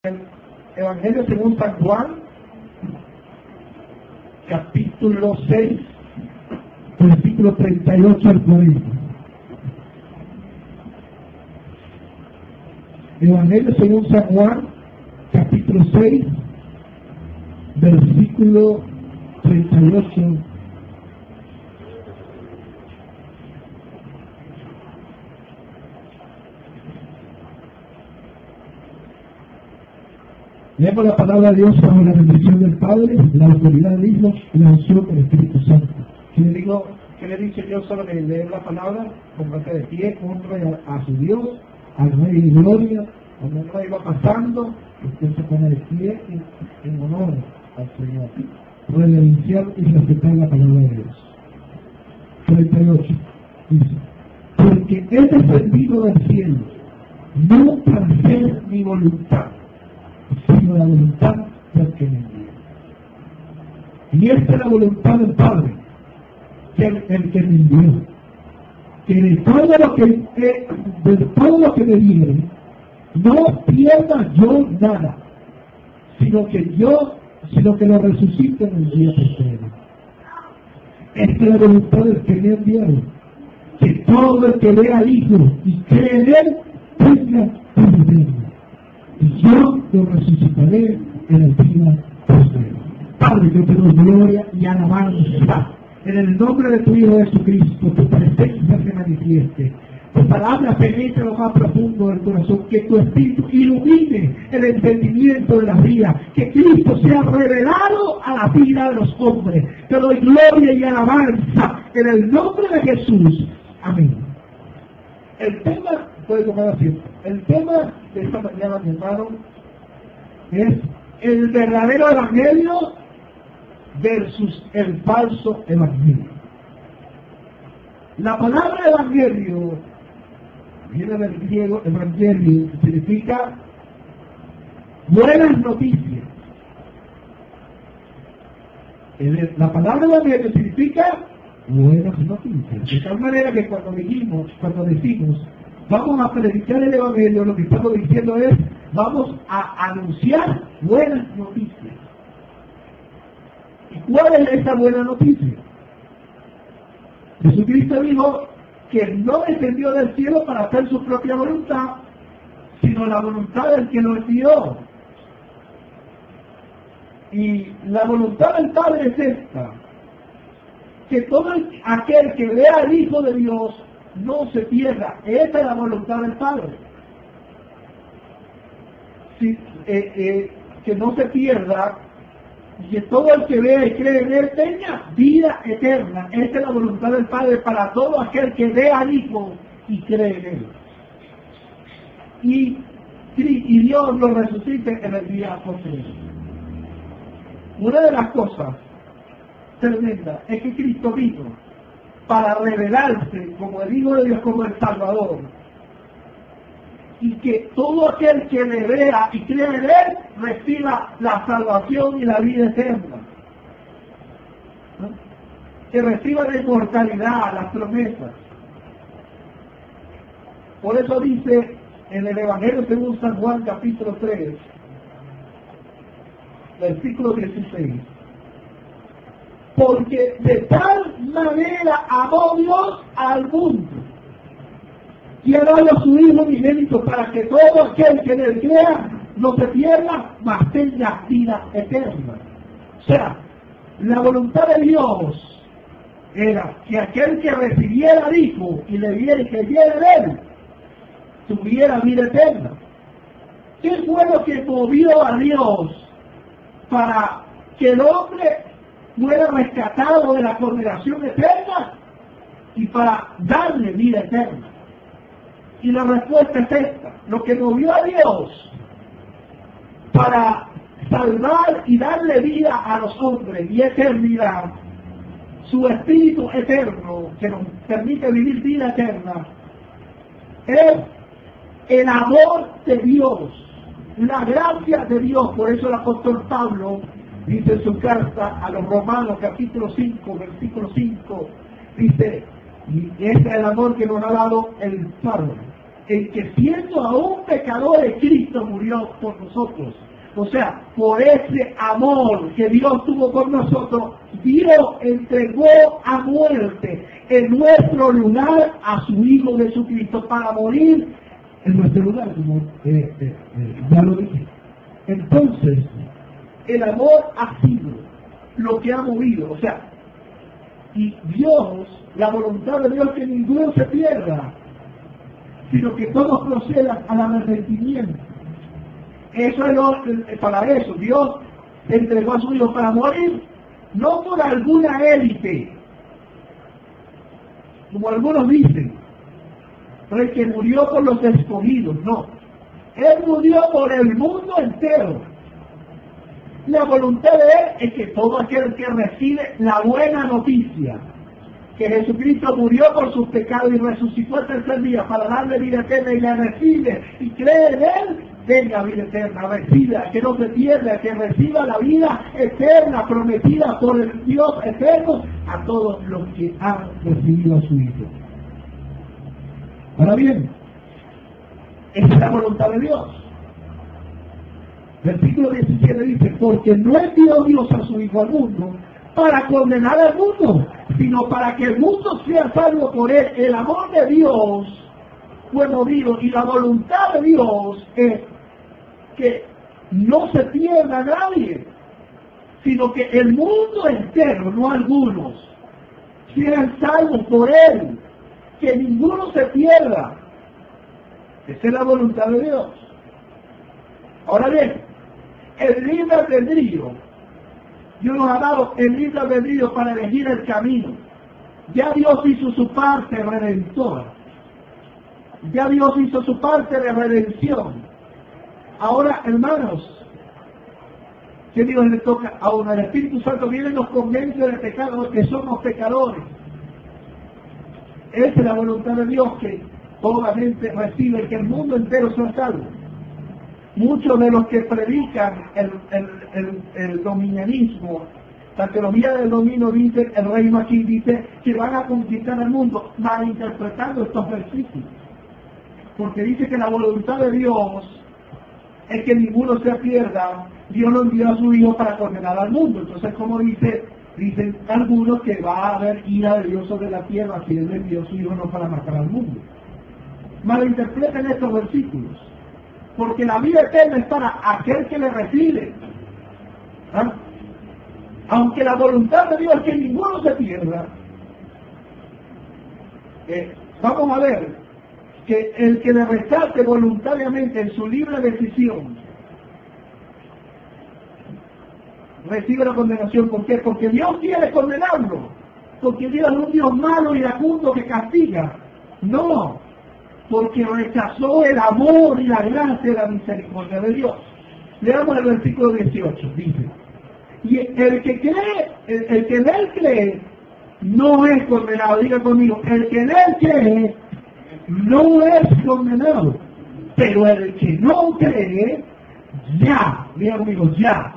El Evangelio según San Juan, capítulo 6, versículo 38 al 40. Evangelio según San Juan, capítulo 6, versículo 38. Leemos la palabra de Dios bajo la bendición del Padre, la autoridad del Hijo y la unción del Espíritu Santo. ¿Qué le dice Dios solo que leer la palabra? Póngase de pie, honre a su Dios, al Rey de Gloria. Cuando el Rey va pasando, usted se pone de pie en honor al Señor. Reverenciar y respetar la palabra de Dios. 38. Dice: porque he descendido del cielo, no para hacer mi voluntad, sino la voluntad del que me envió. Y esta es la voluntad del Padre, que el que me envió, que de todo lo que me diere, no pierda yo nada, sino que lo resucite en el día tercero. Esta es la voluntad del que me envió, que todo el que vea al Hijo y cree en él tenga vida eterna, y yo lo resucitaré en el día tercero. Padre, yo te doy gloria y alabanza en el nombre de tu Hijo Jesucristo. Tu presencia se manifieste, tu palabra penetre lo más profundo del corazón, que tu Espíritu ilumine el entendimiento de la vida, que Cristo sea revelado a la vida de los hombres. Te doy gloria y alabanza en el nombre de Jesús. Amén. El tema, puede tomar asiento. El tema de esta mañana, mi hermano, es el verdadero evangelio versus el falso evangelio. La palabra evangelio viene del griego evangelio, que significa buenas noticias. La palabra evangelio significa buenas noticias. De tal manera que cuando decimos vamos a predicar el evangelio, lo que estamos diciendo es vamos a anunciar buenas noticias. ¿Y cuál es esa buena noticia? Jesucristo dijo que no descendió del cielo para hacer su propia voluntad, sino la voluntad del que lo envió. Y la voluntad del Padre es esta: que todo aquel que vea al Hijo de Dios no se pierda. Esa es la voluntad del Padre. Que no se pierda, y que todo el que vea y cree en él tenga vida eterna. Esa es la voluntad del Padre para todo aquel que vea al Hijo y cree en él. Y Dios lo resucite en el día posterior. Una de las cosas tremenda es que Cristo vino para revelarse como el Hijo de Dios, como el Salvador, y que todo aquel que le vea y cree en él reciba la salvación y la vida eterna, ¿no? Que reciba la inmortalidad, las promesas. Por eso dice en el Evangelio según San Juan capítulo 3, versículo 16: porque de tal manera amó Dios al mundo, y ha dado a su Hijo unigénito, para que todo aquel que en él crea no se pierda, mas tenga vida eterna. O sea, la voluntad de Dios era que aquel que recibiera al Hijo y le viera y creyera en él, tuviera vida eterna. ¿Qué fue lo que movió a Dios para que el hombre fuera rescatado de la condenación eterna y para darle vida eterna? Y la respuesta es esta: lo que movió a Dios para salvar y darle vida a los hombres y eternidad, su Espíritu eterno que nos permite vivir vida eterna, es el amor de Dios, la gracia de Dios. Por eso el apóstol Pablo dice en su carta a los Romanos capítulo 5, versículo 5, dice: y ese es el amor que nos ha dado el Padre, en que siendo aún pecadores, Cristo murió por nosotros. O sea, por ese amor que Dios tuvo por nosotros, Dios entregó a muerte en nuestro lugar a su Hijo Jesucristo para morir en nuestro lugar, como ya lo dije. Entonces, el amor ha sido lo que ha movido, o sea, y Dios, la voluntad de Dios que ninguno se pierda, sino que todos procedan al arrepentimiento. Eso es para eso. Dios entregó a su Hijo para morir, no por alguna élite, como algunos dicen, pero el que murió por los escogidos, no. Él murió por el mundo entero. La voluntad de Él es que todo aquel que recibe la buena noticia, que Jesucristo murió por sus pecados y resucitó el tercer día para darle vida eterna y la recibe y cree en Él, tenga vida eterna, reciba, que no se pierda, que reciba la vida eterna prometida por el Dios eterno a todos los que han recibido a su Hijo. Ahora bien, esa es la voluntad de Dios. Versículo 17 dice, porque no envió Dios a su Hijo al mundo para condenar al mundo, sino para que el mundo sea salvo por él. El amor de Dios fue movido y la voluntad de Dios es que no se pierda nadie, sino que el mundo entero, no algunos, sean salvos por él, que ninguno se pierda. Esa es la voluntad de Dios. Ahora bien, el libre albedrío, Dios nos ha dado el libre albedrío para elegir el camino. Ya Dios hizo su parte redentora. Ya Dios hizo su parte de redención. Ahora, hermanos, ¿qué Dios le toca? Ahora el Espíritu Santo viene y nos convence de pecado, que somos pecadores. Esa es la voluntad de Dios, que toda la gente recibe, que el mundo entero sea salvo. Muchos de los que predican el dominianismo, la teología del dominio, dice, el reino aquí dice que van a conquistar el mundo, malinterpretando estos versículos. Porque dice que la voluntad de Dios es que ninguno se pierda. Dios no envió a su Hijo para condenar al mundo. Entonces, como dicen algunos que va a haber ira de Dios sobre la tierra si Él envió a su Hijo no para matar al mundo. Malinterpreten estos versículos. Porque la vida eterna es para aquel que le recibe. ¿Ah? Aunque la voluntad de Dios es que ninguno se pierda, vamos a ver que el que le rechace voluntariamente en su libre decisión recibe la condenación. ¿Por qué? Porque Dios quiere condenarlo, porque Dios es un Dios malo y iracundo que castiga. No, porque rechazó el amor y la gracia y la misericordia de Dios. Leamos el versículo 18, dice, y el que cree, el que en Él cree, no es condenado. Diga conmigo, el que en Él cree, no es condenado. Pero el que no cree, ya, diga conmigo, ya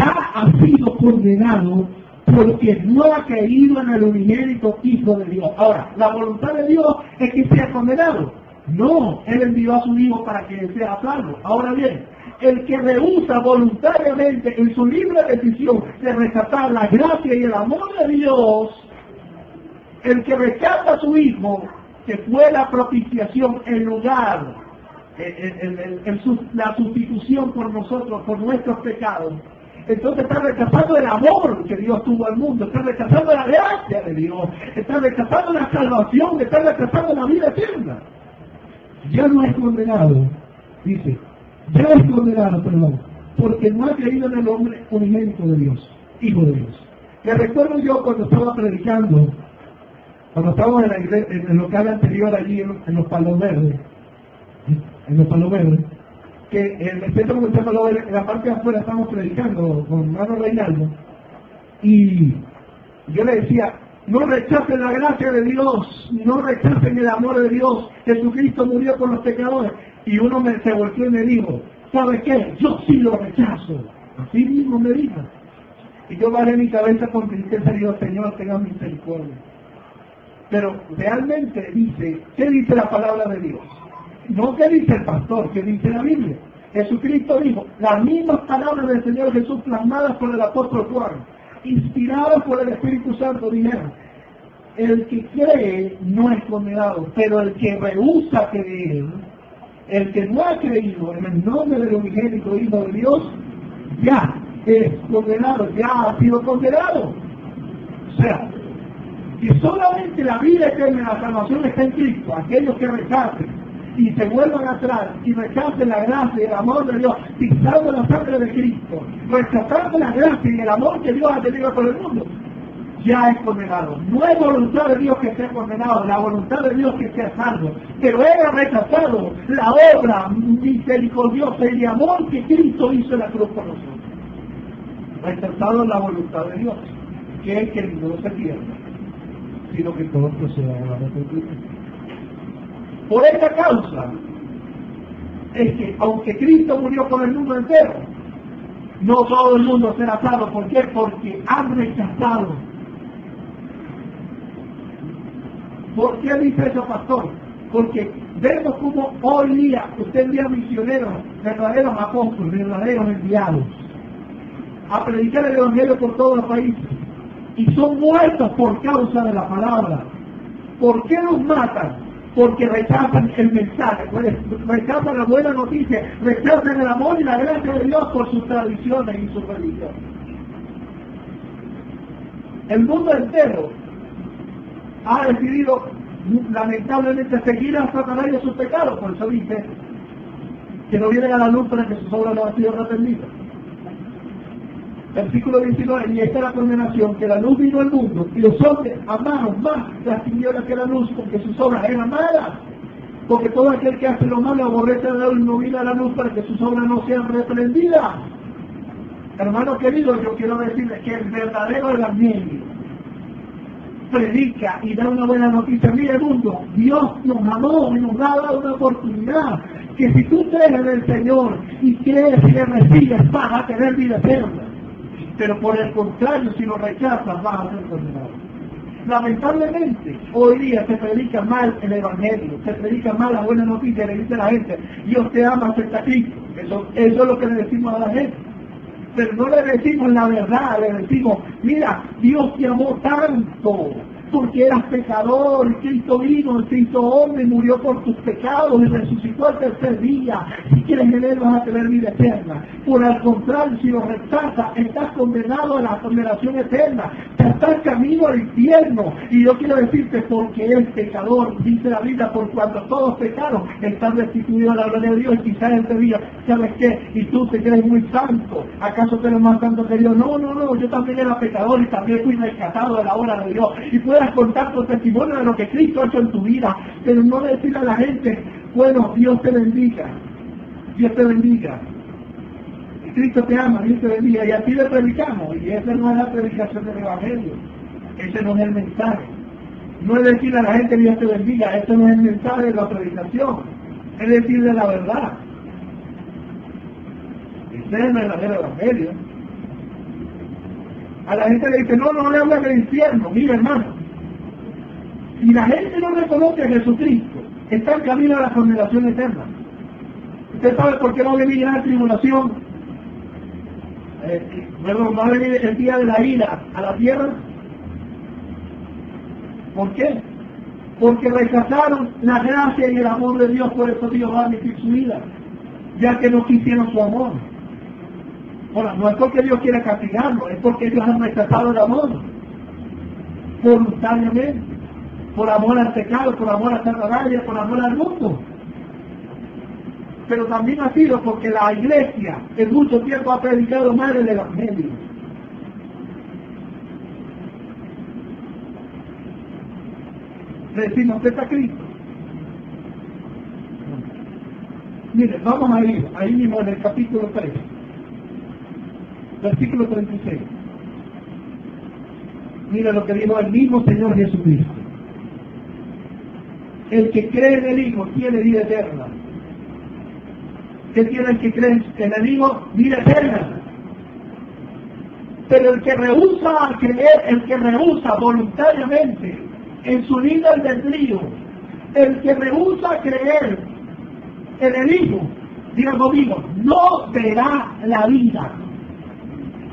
ha sido condenado porque no ha creído en el unigénito Hijo de Dios. Ahora, ¿la voluntad de Dios es que sea condenado? No, Él envió a su Hijo para que sea salvo. Ahora bien, el que rehúsa voluntariamente en su libre decisión de rechazar la gracia y el amor de Dios, el que rechaza a su Hijo, que fue la propiciación en lugar, la sustitución por nosotros, por nuestros pecados, entonces está rechazando el amor que Dios tuvo al mundo, está rechazando la gracia de Dios, está rechazando la salvación, está rechazando la vida eterna. Ya no es condenado, dice, ya es condenado, perdón, porque no ha creído en el hombre unigénito de Dios, Hijo de Dios. Me recuerdo yo cuando estaba predicando, cuando estábamos en el local anterior allí en los Palos Verdes, que en el centro comercial Palos Verdes, en la parte de afuera estábamos predicando con hermano Reinaldo, y yo le decía, no rechacen la gracia de Dios, no rechacen el amor de Dios, Jesucristo murió por los pecadores. Y uno se volvió y me dijo, ¿sabe qué? Yo sí lo rechazo. Así mismo me dijo. Y yo bajé mi cabeza con tristeza y digo, Señor, tenga misericordia. Pero realmente dice, ¿qué dice la palabra de Dios? No que dice el pastor, que dice la Biblia. Jesucristo dijo, las mismas palabras del Señor Jesús plasmadas por el apóstol Juan, inspiradas por el Espíritu Santo, dijeron, el que cree no es condenado, pero el que rehúsa creer, el que no ha creído en el nombre del unigénito Hijo de Dios, ya es condenado, ya ha sido condenado. O sea, que solamente la vida eterna y la salvación está en Cristo. Aquellos que rechacen y se vuelvan atrás y rechacen la gracia y el amor de Dios, pisando la sangre de Cristo, rechazando la gracia y el amor que Dios ha tenido por el mundo, ya es condenado. No es voluntad de Dios que sea condenado, la voluntad de Dios que sea salvo. Pero él ha rechazado la obra misericordiosa y de amor que Cristo hizo en la cruz por nosotros. Rechazado la voluntad de Dios, que es que ninguno se pierda, sino que todos procedan a la arrepentimiento. Por esta causa es que, aunque Cristo murió por el mundo entero, no todo el mundo será salvo. ¿Por qué? Porque han rechazado. ¿Por qué dice eso, pastor? Porque vemos como hoy día usted envía misioneros, verdaderos apóstoles, verdaderos enviados, a predicar el evangelio por todos los países, y son muertos por causa de la palabra. ¿Por qué los matan? Porque rechazan el mensaje, rechazan la buena noticia, rechazan el amor y la gracia de Dios por sus tradiciones y su religión. El mundo entero ha decidido lamentablemente seguir a Satanás y a sus pecados, por eso dice que no vienen a la luz para que sus obras no han sido arrepentidas. Versículo 19, y esta es la condenación, que la luz vino al mundo, y los hombres amaron más las tinieblas que la luz, porque sus obras eran malas. Porque todo aquel que hace lo malo aborrece a la luz y no viene a la luz para que sus obras no sean reprendidas. Hermanos queridos, yo quiero decirles que el verdadero evangelio predica y da una buena noticia. Mira el mundo, Dios nos amó y nos ha dado una oportunidad, que si tú crees en el Señor y crees y le recibes, vas a tener vida eterna. Pero por el contrario, si lo rechazas, vas a ser condenado. Lamentablemente, hoy día se predica mal el Evangelio, se predica mal la buena noticia, le dice a la gente, Dios te ama, acepta a Cristo. Eso es lo que le decimos a la gente. Pero no le decimos la verdad, le decimos, mira, Dios te amó tanto, porque eras pecador, y Cristo vino, se hizo hombre y murió por tus pecados y resucitó al tercer día. Si quieres en él vas a tener vida eterna. Por el contrario, si lo rechazas, estás condenado a la condenación eterna. Estás camino al infierno. Y yo quiero decirte, porque eres pecador, dice la Biblia, por cuando todos pecaron, están restituidos a la gloria de Dios. Y quizás él te diga, ¿sabes qué? Y tú te crees muy santo. ¿Acaso te eres más santo que Dios? No, yo también era pecador y también fui rescatado de la obra de Dios. Y puedas contar tu testimonio de lo que Cristo ha hecho en tu vida, pero no decirle a la gente, bueno, Dios te bendiga, Dios te bendiga, Cristo te ama, Dios te bendiga, y así le predicamos, y esa no es la predicación del Evangelio, ese no es el mensaje. No es decirle a la gente Dios te bendiga, ese no es el mensaje de la predicación, es decirle la verdad. Ese es el verdadero Evangelio. A la gente le dice, no le hablan del infierno. Mira, hermano, si la gente no reconoce a Jesucristo, está en camino a la condenación eterna. ¿Usted sabe por qué no va a venir la tribulación? Va a venir el día de la ira a la tierra. ¿Por qué? Porque rechazaron la gracia y el amor de Dios, por eso Dios va a emitir su vida, ya que no quisieron su amor. Ahora, no es porque Dios quiera castigarlo, es porque ellos han rechazado el amor voluntariamente, por amor al pecado, por amor a Satanás, por amor al mundo. Pero también ha sido porque la iglesia en mucho tiempo ha predicado mal el Evangelio. Le decimos, ¿usted está Cristo? Mire, vamos a ir ahí mismo en el capítulo 3. Versículo 36. Mira lo que dijo el mismo Señor Jesucristo. El que cree en el Hijo tiene vida eterna. ¿Qué tiene el que cree en el Hijo? Vida eterna. Pero el que rehúsa a creer, el que rehúsa voluntariamente en su libre albedrío, el que rehúsa a creer En el Hijo, diga conmigo, no verá la vida.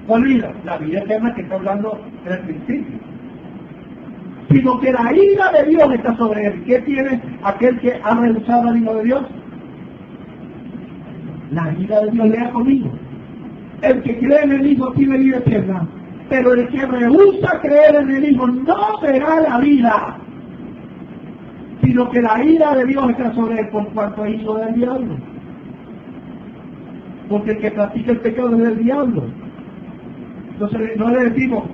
¿Cuál vida? La vida eterna que está hablando en el principio. Sino que la ira de Dios está sobre él. ¿Qué tiene aquel que ha rehusado al Hijo de Dios? La ira de Dios lea conmigo. El que cree en el Hijo tiene vida eterna. Pero el que rehúsa creer en el Hijo no verá la vida, sino que la ira de Dios está sobre él por cuanto es hijo del diablo. Porque el que practica el pecado es del diablo. Entonces no le decimos,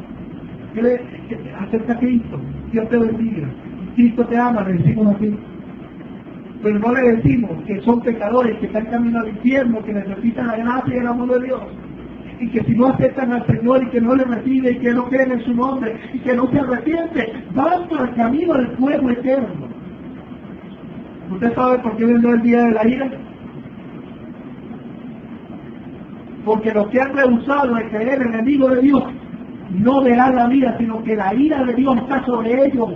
acepta a Cristo, Dios te bendiga, Cristo te ama, le decimos así. Pero no le decimos que son pecadores, que están camino al infierno, que necesitan la gracia y el amor de Dios. Y que si no aceptan al Señor y que no le reciben y que no creen en su nombre y que no se arrepienten, van por el camino del fuego eterno. ¿Usted sabe por qué vendrá el día de la ira? Porque los que han rehusado de creer en el Hijo de Dios no verán la vida, sino que la ira de Dios está sobre ellos.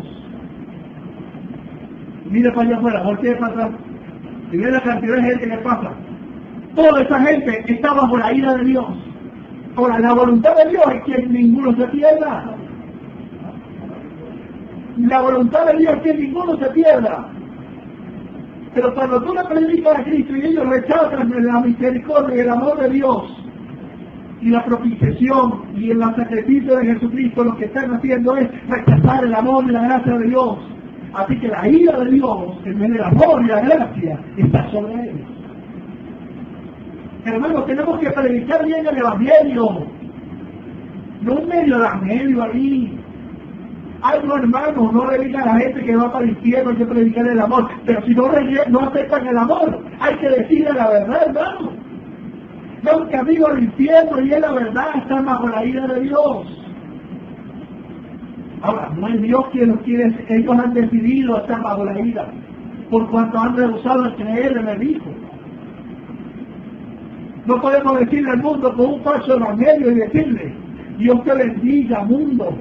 Mire para allá afuera, voltee para atrás. Y ve la cantidad de gente que pasa. Toda esa gente está bajo la ira de Dios. Ahora, la voluntad de Dios es que ninguno se pierda. La voluntad de Dios es que ninguno se pierda. Pero cuando tú le predicas a Cristo y ellos rechazan la misericordia y el amor de Dios y la propiciación y el sacrificio de Jesucristo, lo que están haciendo es rechazar el amor y la gracia de Dios. Así que la ira de Dios, en vez del amor y la gracia, está sobre ellos. Hermanos, tenemos que predicar bien el Evangelio, no un medio de medio ahí. Ay, no, hermano, no le digan a la gente que va para el infierno, hay que predicar el amor. Pero si no aceptan el amor, hay que decirle la verdad, hermano. Los que amigos al infierno y es la verdad, están bajo la ira de Dios. Ahora, no es Dios quien los quiere, ellos han decidido estar bajo la ira, por cuanto han rehusado el creer en el Hijo. No podemos decirle al mundo con un falso evangelio y decirle, Dios te bendiga, mundo.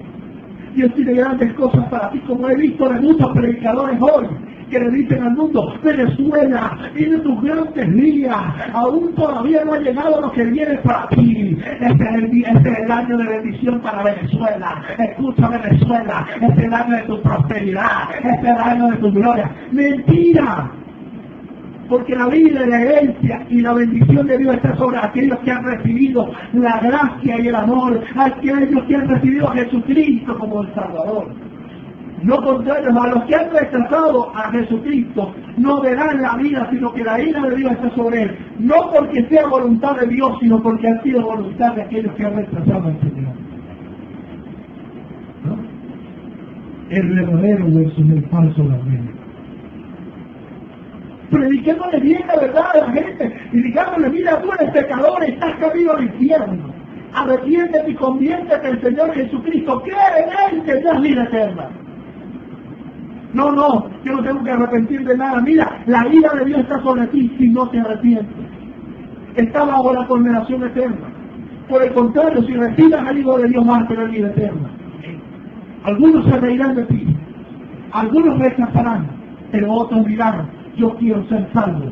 Dios tiene grandes cosas para ti, como he visto de muchos predicadores hoy, que le dicen al mundo, Venezuela, tiene tus grandes días, aún todavía no ha llegado lo que viene para ti. Este es el año de bendición para Venezuela. Escucha, Venezuela, este es el año de tu prosperidad, este es el año de tu gloria. ¡Mentira! Porque la vida y la herencia y la bendición de Dios está sobre aquellos que han recibido la gracia y el amor, aquellos que han recibido a Jesucristo como el Salvador. No contrario, a los que han rechazado a Jesucristo no verán la vida, sino que la ira de Dios está sobre él. No porque sea voluntad de Dios, sino porque ha sido voluntad de aquellos que han rechazado al Señor. ¿No? El verdadero versus el falso evangelio. Prediquémosle bien la verdad a la gente y digámosle, mira, tú eres pecador, estás camino al infierno. Arrepiéntete y conviértete al Señor Jesucristo. Cree en Él que tendrás vida eterna. No, yo no tengo que arrepentir de nada. Mira, la ira de Dios está sobre ti si no te arrepientes. Está bajo la condenación eterna. Por el contrario, si recibes al Hijo de Dios vas a tener vida eterna. Algunos se reirán de ti, algunos rechazarán, pero otros dirán, yo quiero ser salvo,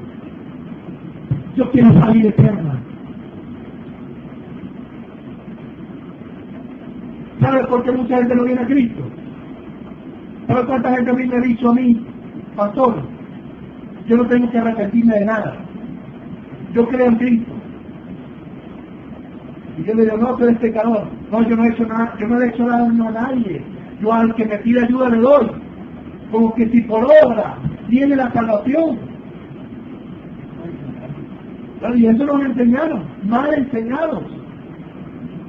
yo quiero salir eterna. ¿Sabes por qué mucha gente no viene a Cristo? ¿Sabes cuánta gente a mí me ha dicho a mí, pastor, yo no tengo que arrepentirme de nada, yo creo en Cristo? Y yo le digo, no, tú eres pecador. No, yo no he hecho nada, yo no le he hecho daño a nadie. Yo al que me pide ayuda le doy. Como que si por obra tiene la salvación. Y eso nos enseñaron, mal enseñados,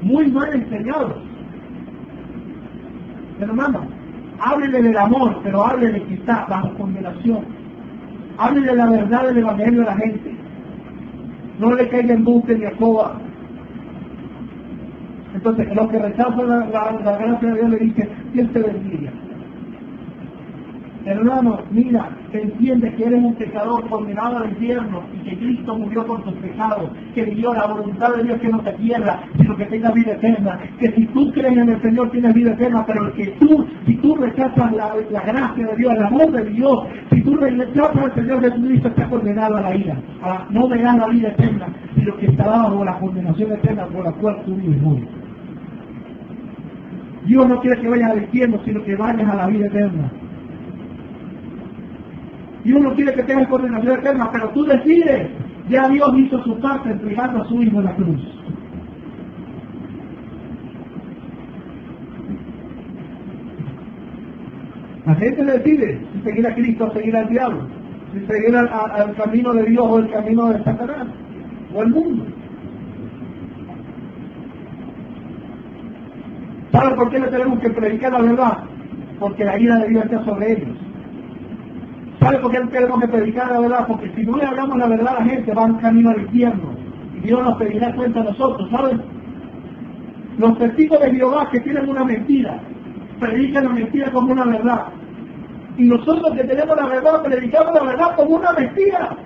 muy mal enseñados. Hermano, háblele del amor, pero háblele que está bajo condenación. Háblele la verdad del evangelio a la gente. No le caiga en buque ni a coba. Entonces, los que rechazan la gracia de Dios le dicen, Dios te bendiga. Hermano, mira, entiende que eres un pecador condenado al infierno y que Cristo murió por tus pecados, que dio la voluntad de Dios que no te pierda, sino que tenga vida eterna, que si tú crees en el Señor tienes vida eterna, pero que si tú rechazas la gracia de Dios, el amor de Dios, si tú rechazas al Señor Jesucristo, estás condenado a la ira, no verás la vida eterna, sino que estará bajo la condenación eterna por la cual tú vives hoy. Dios no quiere que vayas al infierno, sino que vayas a la vida eterna. Dios no quiere que tengas condenación eterna, pero tú decides. Ya Dios hizo su parte entregando a su Hijo en la cruz. La gente decide si seguir a Cristo o seguir al diablo, si seguir al camino de Dios o el camino de Satanás, o el mundo. ¿Saben por qué le tenemos que predicar la verdad? Porque la ira de Dios está sobre ellos. ¿Saben por qué tenemos que predicar la verdad? Porque si no le hablamos la verdad a la gente, va en camino al infierno. Y Dios nos pedirá cuenta a nosotros, ¿saben? Los testigos de Jehová que tienen una mentira, predican la mentira como una verdad. Y nosotros que tenemos la verdad, predicamos la verdad como una mentira.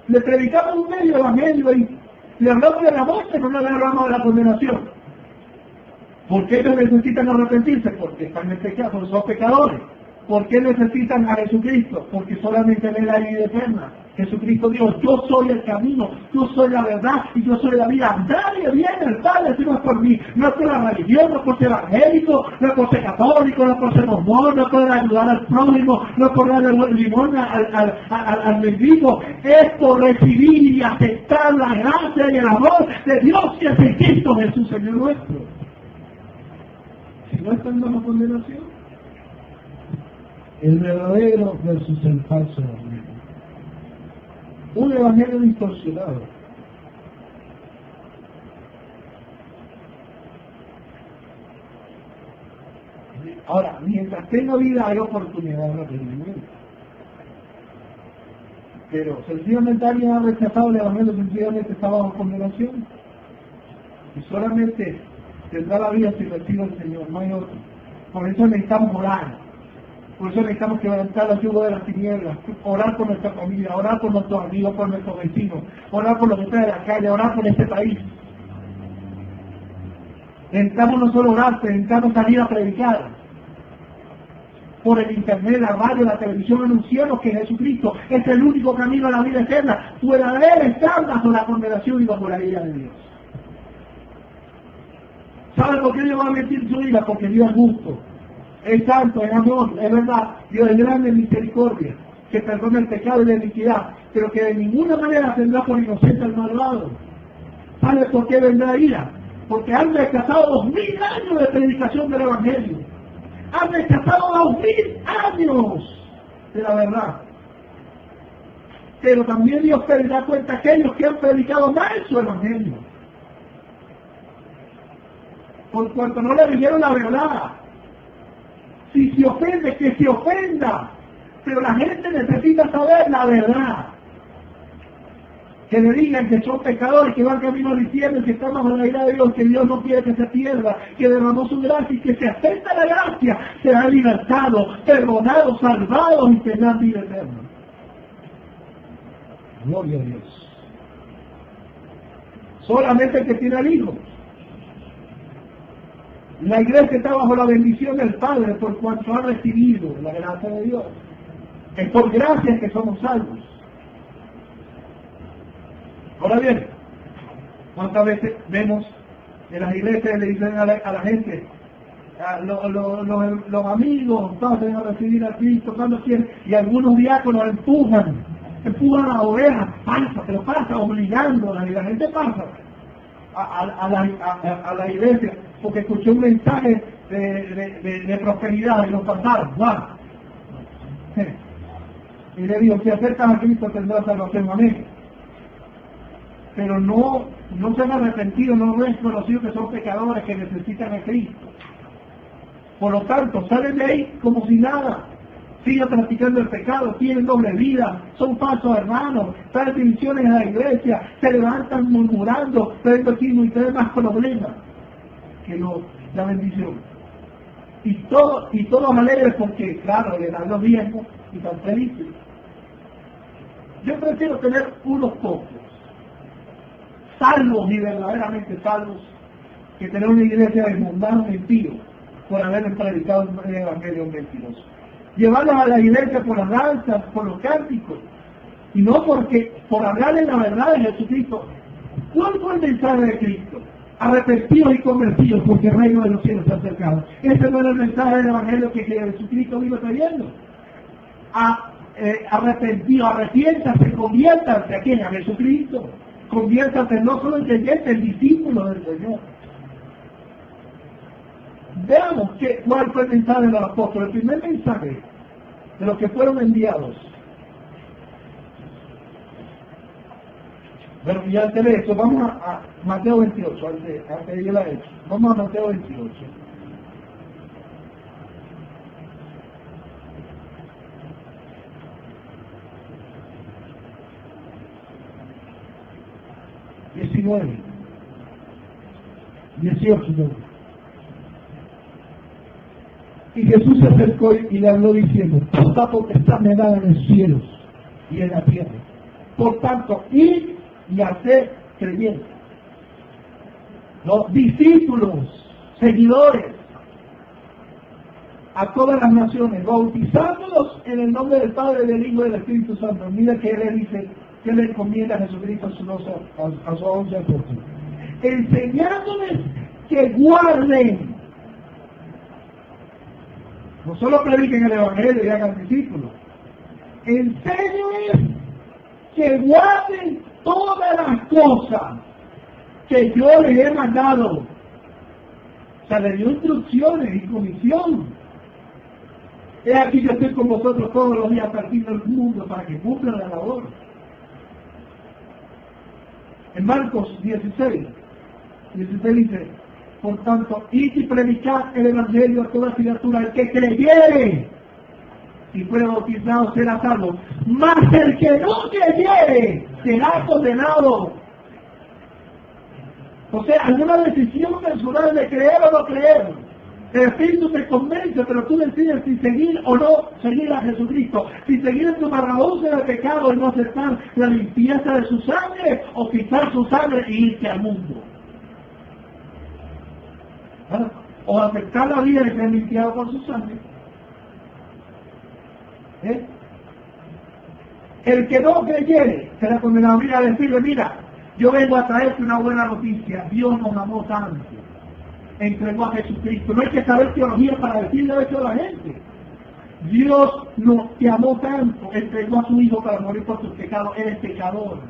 Le predicamos un medio evangelio y le hablamos de la muerte, no le hablamos de la condenación. ¿Por qué ellos necesitan arrepentirse? Porque están en pecado, son pecadores. ¿Por qué necesitan a Jesucristo? Porque solamente Él es la vida eterna. Jesucristo dijo, yo soy el camino, yo soy la verdad y yo soy la vida. Nadie viene al Padre si no es por mí. No es por la religión, no es por ser evangélico, no es por ser católico, no es por ser mormón, no es por ayudar al prójimo, no es por darle limón al mendigo. Es por recibir y aceptar la gracia y el amor de Dios que es en Cristo Jesús, Señor nuestro. Si no están bajo condenación, el verdadero versus el falso evangelio. Un evangelio distorsionado. Ahora, mientras tenga vida hay oportunidad de arrepentimiento. Pero sencillamente alguien ha rechazado el evangelio, sencillamente está bajo condenación. Y solamente tendrá la vida si recibe al Señor, no hay otro. Por eso necesitamos orar. Por eso necesitamos quebrantar la yugo de las tinieblas, orar por nuestra familia, orar por nuestros amigos, por nuestros vecinos, orar por los que están en la calle, orar por este país. Necesitamos no solo orar, necesitamos salir a predicar. Por el internet, la radio, la televisión, anunciamos que Jesucristo es el único camino a la vida eterna. Fuera de Él están bajo la condenación y bajo la ira de Dios. ¿Saben por qué Dios va a mentir su ira? Porque Dios es justo. Es santo, es amor, es verdad, Dios es grande en misericordia, que perdona el pecado y la iniquidad, pero que de ninguna manera tendrá por inocente al malvado. ¿Sabe por qué vendrá ira? Porque han rechazado 2000 años de predicación del Evangelio. Han rechazado 2000 años de la verdad. Pero también Dios pedirá cuenta a aquellos que han predicado mal su Evangelio. Por cuanto no le dijeron la verdad. Si se ofende, que se ofenda. Pero la gente necesita saber la verdad. Que le digan que son pecadores, que van camino al infierno, que están bajo la ira de Dios, que Dios no quiere que se pierda, que derramó su gracia y que se acepta la gracia, serán libertados, perdonados, salvados y tendrán vida eterna. Gloria a Dios. Solamente el que tiene al Hijo. La iglesia está bajo la bendición del Padre por cuanto ha recibido la gracia de Dios. Es por gracia que somos salvos. Ahora bien, ¿cuántas veces vemos en las iglesias le dicen a la gente, los amigos pasen a recibir a Cristo cuando quieren, y algunos diáconos empujan a la oveja, pasa, obligándola, y la gente pasa a la iglesia porque escuchó un mensaje de prosperidad y lo pasaron. ¡Wow! Y le digo, si acercas a Cristo tendrás salvación, amén. Pero no se han arrepentido, no han reconocido que son pecadores que necesitan a Cristo. Por lo tanto, salen de ahí como si nada. Siguen practicando el pecado, tienen doble vida, son falsos hermanos, traen divisiones a la iglesia, se levantan murmurando, traen vecinos y traen más problemas que la bendición. y todos alegres porque, claro, le dan los diezmos y están felices. Yo prefiero tener unos pocos, salvos y verdaderamente salvos, que tener una iglesia de mundanos mentiros por haberles predicado el evangelio mentiroso. Llevarlos a la iglesia por las danzas, por los cánticos, y no por hablarles la verdad de Jesucristo. ¿Cuál fue el mensaje de Cristo? Arrepentidos y convertidos porque el reino de los cielos se ha acercado. Ese no era el mensaje del evangelio que Jesucristo vino trayendo. Arrepentidos, arrepiéntanse, conviértanse. ¿A quién? A Jesucristo. Conviértanse no solo en creyente, en discípulo del Señor. Veamos cuál fue el mensaje de los apóstoles. El primer mensaje de los que fueron enviados. Bueno, y antes de eso, vamos a Mateo 28, antes de yo la he hecho. Vamos a Mateo 28. ...19... 18... Y Jesús se acercó y le habló diciendo: toda potestad me dada en los cielos y en la tierra. Por tanto, id y hacer creyentes. Los discípulos, seguidores, a todas las naciones, bautizándolos en el nombre del Padre, del Hijo y del Espíritu Santo. Mira que él dice que le encomienda a Jesucristo a sus 11 apóstoles. Enseñándoles que guarden. No solo prediquen el Evangelio y hagan discípulos. Enséñenles que guarden todas las cosas que yo les he mandado. O sea, les dio instrucciones y comisión. He aquí yo estoy con vosotros todos los días partiendo el mundo para que cumplan la labor. En Marcos 16 dice: por tanto, id y predicad el Evangelio a toda criatura. El que creyere y fuera bautizado será salvo, mas el que no creyere será condenado. O sea, hay una decisión personal de creer o no creer. El Espíritu te convence, pero tú decides si seguir o no seguir a Jesucristo, si seguir en tu marrabuce de pecado y no aceptar la limpieza de su sangre, o quitar su sangre y irte al mundo. ¿Ah? O aceptar la vida y ser limpiado por su sangre. El que no creyere será condenado. Mira, decirle: mira, yo vengo a traerte una buena noticia. Dios nos amó tanto, entregó a Jesucristo. No hay que saber teología para decirle eso a la gente. Dios te amó tanto, entregó a su Hijo para morir por tus pecados. Eres pecador,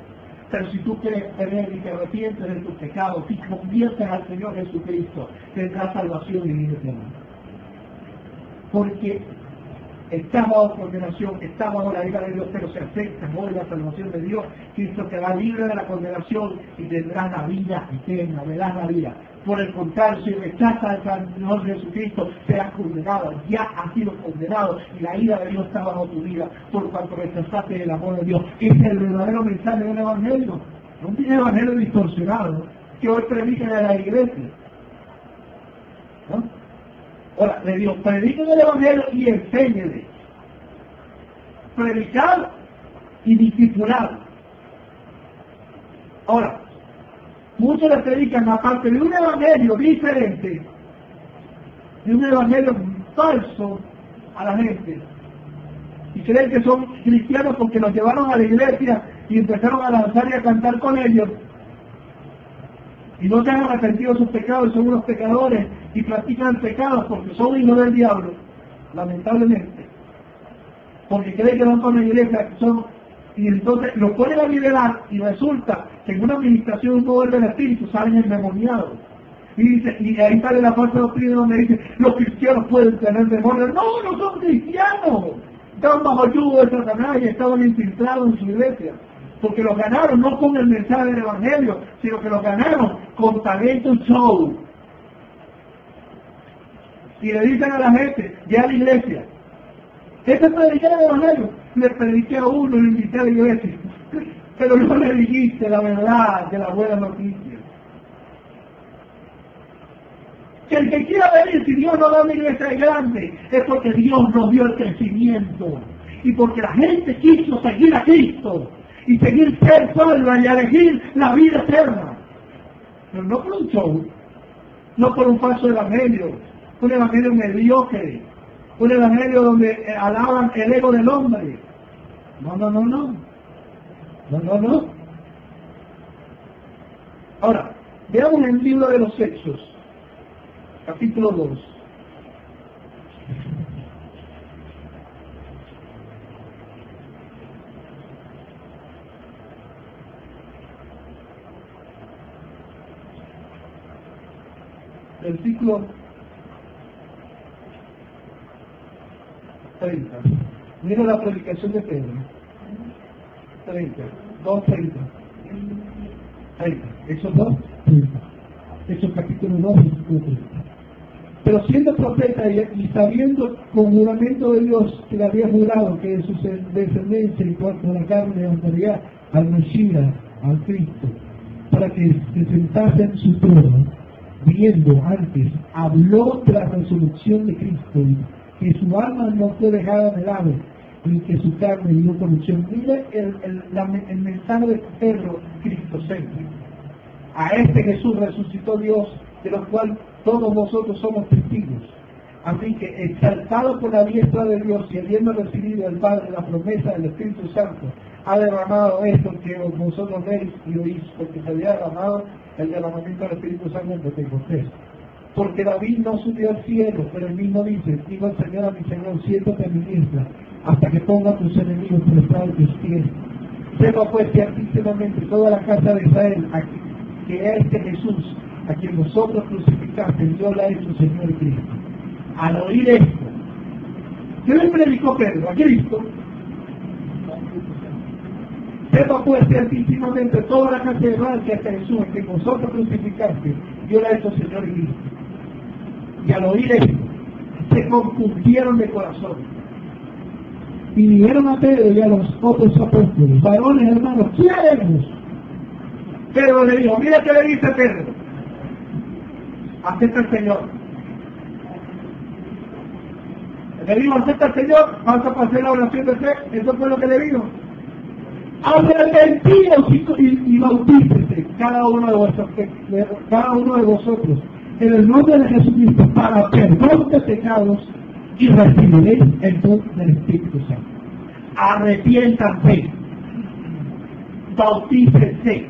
pero si tú quieres tener y te arrepientes de tus pecados, si conviertes al Señor Jesucristo, tendrás salvación y vida eterna. Porque estás bajo condenación, estás bajo la ira de Dios, pero si aceptas hoy la salvación de Dios, Cristo te va libre de la condenación y tendrás la vida eterna, verás la vida. Por el contrario, si rechazas al Señor Jesucristo, serás condenado, ya has sido condenado, y la ira de Dios está bajo tu vida, por cuanto rechazaste el amor de Dios. Ese es el verdadero mensaje del Evangelio, no un evangelio distorsionado que hoy predican en la iglesia, ¿no? Ahora, le digo, prediquen el Evangelio y enséñenle. Predicar y discipular. Ahora, muchos le predican, aparte de un Evangelio diferente, de un Evangelio falso a la gente, y creen que son cristianos porque los llevaron a la iglesia y empezaron a lanzar y a cantar con ellos, y no se han arrepentido de sus pecados, son unos pecadores y practican pecados porque son hijos del diablo, lamentablemente, porque creen que van con la iglesia, y entonces los ponen a liberar y resulta que en una administración un poder del Espíritu salen endemoniados. Y ahí sale la falsa doctrina donde dice: los cristianos pueden tener demonios. No, no son cristianos, estaban bajo yugo de Satanás y estaban infiltrados en su iglesia. Porque los ganaron no con el mensaje del Evangelio, sino que los ganaron con talento y show. Y le dicen a la gente, ya a la iglesia: ¿este es predicar el Evangelio? Le prediqué a uno y le invité a la iglesia. Pero no le dijiste la verdad de la buena noticia. Que el que quiera venir, si Dios no da una iglesia grande, es porque Dios nos dio el crecimiento. Y porque la gente quiso seguir a Cristo. Y seguir ser salva y elegir la vida eterna. Pero no por un show. No por un falso evangelio. Un evangelio mediocre. Un evangelio donde alaban el ego del hombre. No. Ahora, veamos el libro de los Hechos, capítulo 2. Versículo 30. Mira la predicación de Pedro. 30. 2:30. 30. Hechos 2, 30. Hechos capítulo 2, versículo 30. Pero siendo profeta y sabiendo con juramento de Dios que le había jurado que de su descendencia en cuanto a la carne honraría al Mesías, al Cristo, para que se sentase en su trono, viendo antes, habló de la resurrección de Cristo, y que su alma no fue dejada de lado, y que su carne dio corrupción. Mire el mensaje de Pedro, cristocéntrico. A este Jesús resucitó Dios, de lo cual todos nosotros somos testigos. Así que, exaltado por la diestra de Dios y habiendo recibido del Padre la promesa del Espíritu Santo, ha derramado esto que vosotros veis y oís, porque se había derramado el derramamiento del Espíritu Santo en Pentecostés. Porque David no subió al cielo, pero él mismo dice, digo al Señor a mi Señor, siéntate a mi diestra, hasta que ponga tus enemigos por estrado de tus pies. Sepa pues ciertísimamente toda la casa de Israel, que este Jesús, a quien vosotros crucificaste, Dios la ha hecho Señor y Cristo. Al oír esto, ¿qué le predicó Pedro? A Cristo. Sepa pues ciertísimamente toda la casa de Israel, que este Jesús, a quien vosotros crucificaste, Dios la ha hecho Señor y Cristo. Y al oír esto, se confundieron de corazón. Y dijeron a Pedro y a los otros apóstoles, varones hermanos, ¿qué haremos? Pedro le dijo, mira qué le dice Pedro. Acepta al Señor. Le dijo, acepta al Señor, vas a pasar la oración de fe. Eso fue lo que le dijo. Arrepentidos y bautícese cada uno de vosotros en el nombre de Jesucristo para perdón de pecados y recibiréis el don del Espíritu Santo. Arrepiéntanse, bautícense,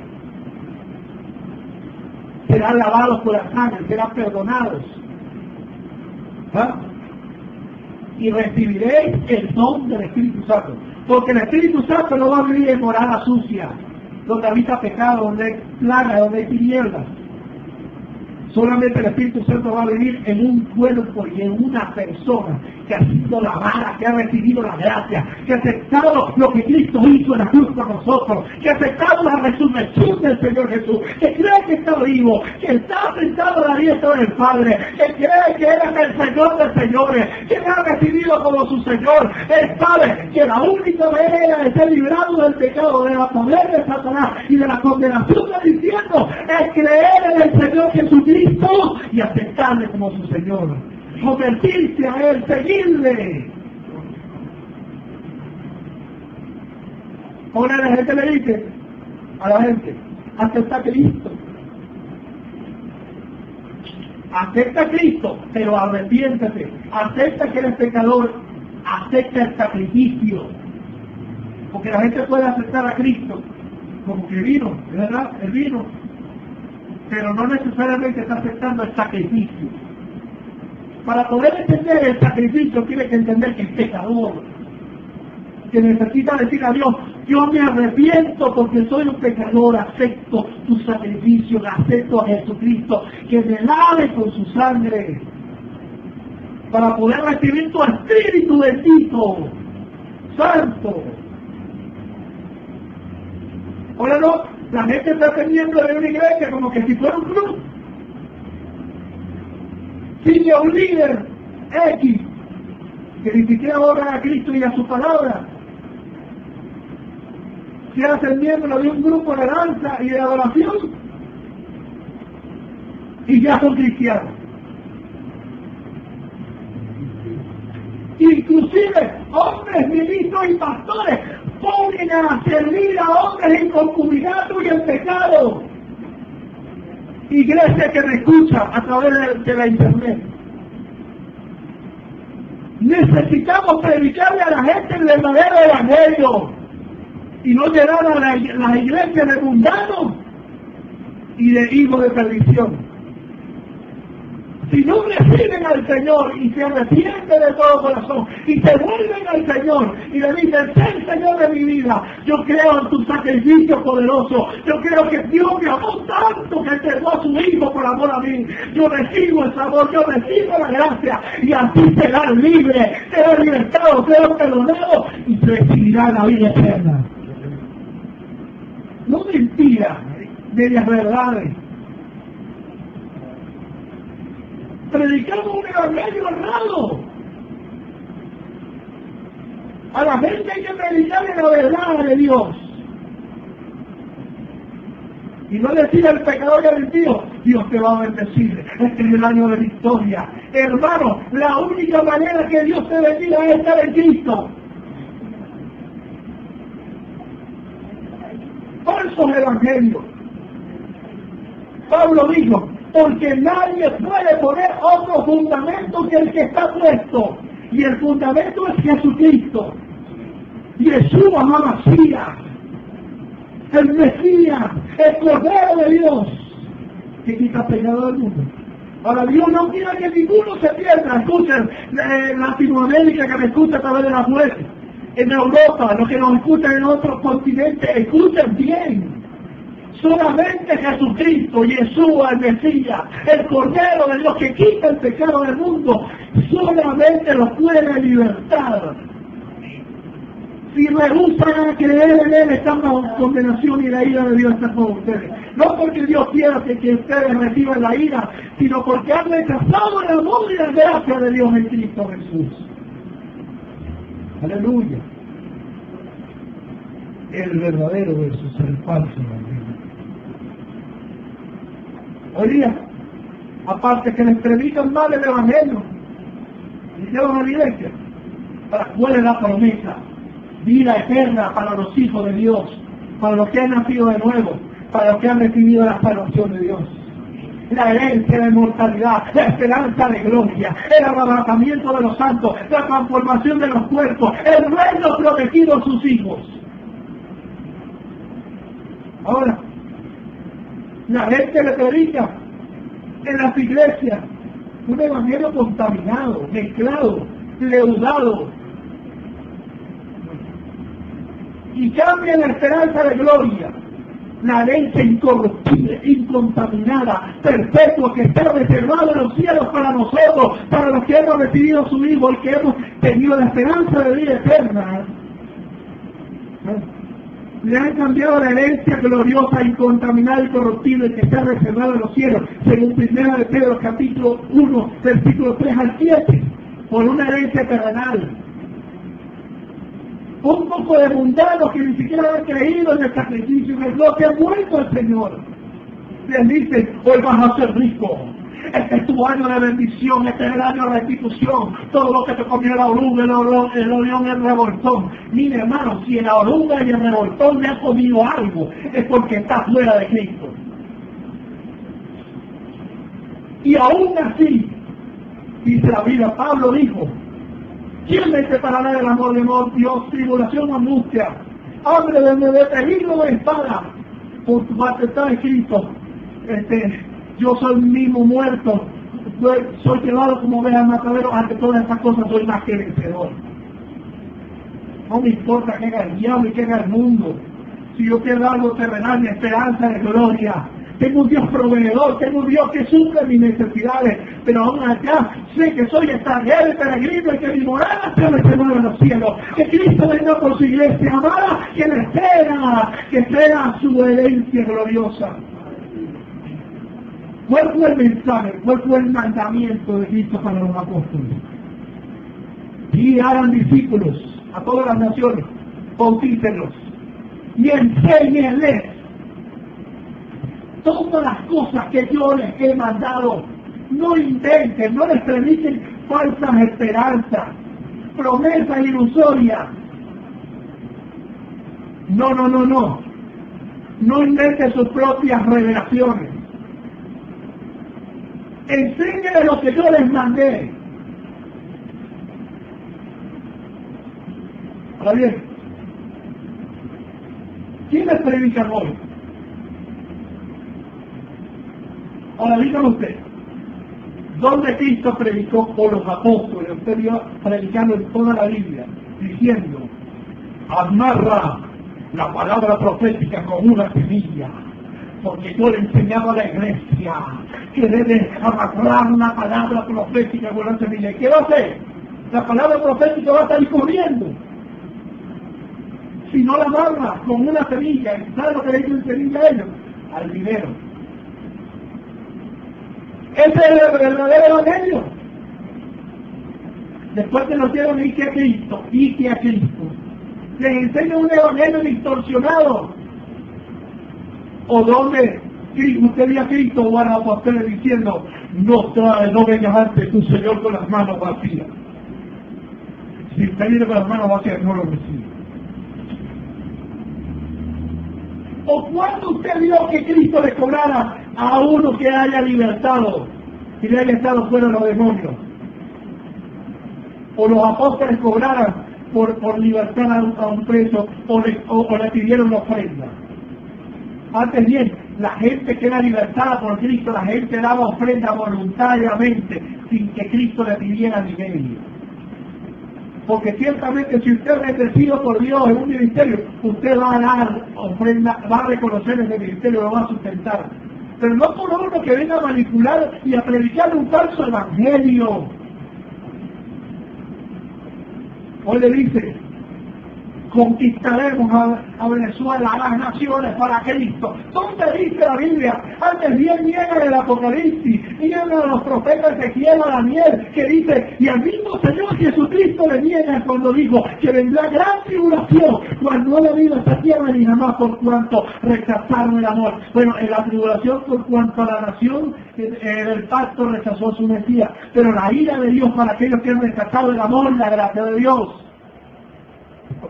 serán lavados por la sangre, serán perdonados. ¿Ah? Y recibiréis el don del Espíritu Santo. Porque el Espíritu Santo no va a vivir en morada sucia, donde habita pecado, donde hay plaga, donde hay tinieblas. Solamente el Espíritu Santo va a vivir en un cuerpo y en una persona que ha sido lavada, que ha recibido la gracia, que ha aceptado lo que Cristo hizo en la cruz por nosotros, que ha aceptado la resurrección del Señor Jesús, que cree que está vivo, que está sentado a la diestra del Padre, que cree que Él es el Señor de señores, que le ha recibido como su Señor. Él sabe que la única manera de ser librado del pecado, de la poder de Satanás y de la condenación del infierno es creer en el Señor Jesucristo y aceptarle como su Señor, convertirse a Él, seguirle. Ahora la gente le dice a la gente, acepta a Cristo, acepta a Cristo, pero arrepiéntete, acepta que eres pecador, acepta el sacrificio, porque la gente puede aceptar a Cristo como que vino, ¿es verdad? Él vino, pero no necesariamente está aceptando el sacrificio. Para poder entender el sacrificio tiene que entender que es pecador, que necesita decir a Dios, yo me arrepiento porque soy un pecador, acepto tu sacrificio, acepto a Jesucristo, que me lave con su sangre, para poder recibir tu Espíritu bendito, santo. Ahora no, la gente está teniendo de una iglesia como que si fuera un club. Sigue a un líder X que ni siquiera ora a Cristo y a su palabra. Se hacen miembros de un grupo de danza y de adoración y ya son cristianos. Inclusive hombres, ministros y pastores ponen a servir a hombres en concubinato y en pecado. Iglesia que me escucha a través de la internet. Necesitamos predicarle a la gente el verdadero evangelio y no llegar a las iglesias de mundanos y de hijos de perdición. Si no reciben al Señor y se arrepienten de todo corazón y se vuelven al Señor y le dicen, sé Señor de mi vida, yo creo en tu sacrificio poderoso, yo creo que Dios me amó tanto que entregó a su Hijo por amor a mí, yo recibo ese amor, yo recibo la gracia y así serán libres, serán libertados, serán perdonados y recibirán la vida eterna. No mentiras, medias verdades. Predicamos un evangelio errado. A la gente hay que predicarle la verdad de Dios. Y no decir al pecador y al impío, Dios te va a bendecir. Este es el año de victoria. Hermano, la única manera que Dios te bendiga es estar en Cristo. Falsos evangelios. Pablo dijo, porque nadie puede poner otro fundamento que el que está puesto. Y el fundamento es Jesucristo. Yeshua HaMashiach, el Mesías, el Cordero de Dios, que quita pecado del mundo. Ahora Dios no quiere que ninguno se pierda. Escuchen, en Latinoamérica que me escucha a través de la web, en Europa, los que nos escuchan en otros continentes, escuchen bien. Solamente Jesucristo, Yeshua, el Mesías, el Cordero de Dios que quita el pecado del mundo, solamente lo puede libertar. Si rehusan a creer en Él, están bajo condenación y la ira de Dios está con ustedes. No porque Dios quiera que ustedes reciban la ira, sino porque han rechazado el amor y la gracia de Dios en Cristo Jesús. Aleluya. El verdadero versus el falso. Hoy día, aparte que les predican mal el evangelio, y llevan a la iglesia, ¿para cuál es la promesa? Vida eterna para los hijos de Dios, para los que han nacido de nuevo, para los que han recibido la salvación de Dios. La herencia de inmortalidad, la esperanza de gloria, el arrebatamiento de los santos, la transformación de los cuerpos, el reino prometido a sus hijos. Ahora, la gente le predica en las iglesias un evangelio contaminado, mezclado, leudado, y cambia la esperanza de gloria, la herencia incorruptible, incontaminada, perpetua, que está reservada en los cielos para nosotros, para los que hemos recibido a su Hijo, el que hemos tenido la esperanza de vida eterna. Le han cambiado la herencia gloriosa, incontaminada y corruptible que está reservada en los cielos, según 1 de Pedro capítulo 1, versículo 3 al 7, por una herencia terrenal. Un poco de mundanos que ni siquiera han creído en el sacrificio, en el lo que ha muerto el Señor. Les dicen, hoy vas a ser rico. Este es tu año de bendición, este es el año de restitución. Todo lo que te comió la oruga, el orión y el revoltón. Mire hermano, si la oruga y el revoltón le han comido algo, es porque está fuera de Cristo. Y aún así, dice la Biblia, Pablo dijo, ¿quién me separará del amor de Dios? Tribulación o angustia, hambre de peligro o de espada. Por tu parte está escrito, yo soy mismo muerto, soy llevado como oveja al matadero, ante todas estas cosas soy más que vencedor. No me importa que haga el diablo y que haga el mundo. Si yo quiero algo terrenal, mi esperanza de gloria. Tengo un Dios proveedor, tengo un Dios que suple mis necesidades, pero aún acá sé que soy extranjero y peregrino y que mi morada se renueva en los cielos. Que Cristo venga por su iglesia amada, que le espera su herencia gloriosa. ¿Cuál fue el mensaje? ¿Cuál fue el mandamiento de Cristo para los apóstoles? Y hagan discípulos a todas las naciones, bautícenlos y enséñenles todas las cosas que yo les he mandado. No inventen, no les prediquen falsas esperanzas. promesas ilusorias. No. No invente sus propias revelaciones. Enséñenle lo que yo les mandé. Ahora bien, ¿quiénes predican hoy? Ahora díganme usted, ¿dónde Cristo predicó por los apóstoles? Usted vio predicando en toda la Biblia, diciendo, amarra la palabra profética con una semilla, porque yo le enseñaba a la iglesia que debe amarrar una palabra profética con una semilla. ¿Y qué va a hacer? La palabra profética va a estar corriendo. Si no la amarra con una semilla, ¿sabe lo que le dice en semilla a ellos? Al dinero. Ese es el verdadero evangelio. Después que nos dieron y que a Cristo, les enseña un evangelio distorsionado. O donde usted ve a Cristo o a los apóstoles diciendo, no vengas ante tu Señor con las manos vacías. Si usted viene con las manos vacías, no lo recibe. ¿O cuando usted vio que Cristo le cobrara a uno que haya libertado y le haya estado fuera de los demonios? O los apóstoles cobraran por libertar a un preso o le pidieron una ofrenda. Antes bien, la gente que era libertada por Cristo, la gente daba ofrenda voluntariamente sin que Cristo le pidiera ni medio. Porque ciertamente si usted es bendecido por Dios en un ministerio, usted va a dar ofrenda, va a reconocer ese ministerio, lo va a sustentar. Pero no por uno que venga a manipular y a predicar un falso evangelio. Hoy le dice, conquistaremos a Venezuela, a las naciones para Cristo. ¿Dónde dice la Biblia? Antes bien niega el Apocalipsis, niegan a los profetas Ezequiel, a Daniel, que dice, y al mismo Señor Jesucristo le niega cuando dijo que vendrá gran tribulación, cuando no ha venido a esta tierra ni jamás por cuanto rechazaron el amor. Bueno, en la tribulación por cuanto a la nación el pacto rechazó a su Mesías, pero la ira de Dios para aquellos que han rechazado el amor, la gracia de Dios.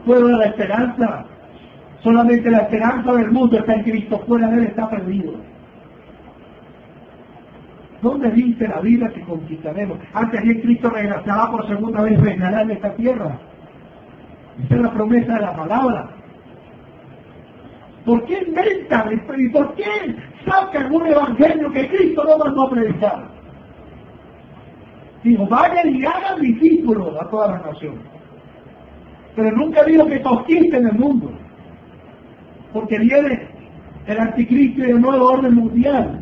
Fuera de la esperanza, solamente la esperanza del mundo está en Cristo, fuera de él está perdido. ¿Dónde dice la Biblia que conquistaremos? Antes bien Cristo regresará por segunda vez, reinará en esta tierra. Esa es la promesa de la palabra. ¿Por qué inventan y por qué sacan un evangelio que Cristo no mandó a predicar? Dijo, vayan y hagan discípulos a todas las naciones. Pero nunca digo que conquisten el mundo, porque viene el anticristo y el nuevo orden mundial.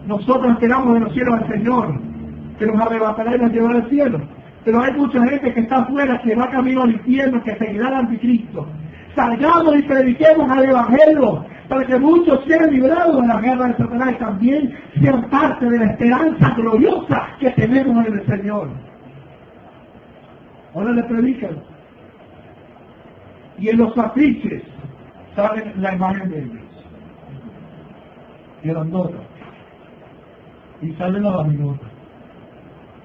Nosotros esperamos de los cielos al Señor, que nos arrebatará y nos llevará al cielo. Pero hay mucha gente que está afuera, que va camino al infierno, que seguirá al anticristo. Salgamos y prediquemos al evangelio, para que muchos sean librados de la guerra de Satanás y también sean parte de la esperanza gloriosa que tenemos en el Señor. Ahora le predican. Y en los afiches sale la imagen de ellos. Grandota. Y sale la babilota.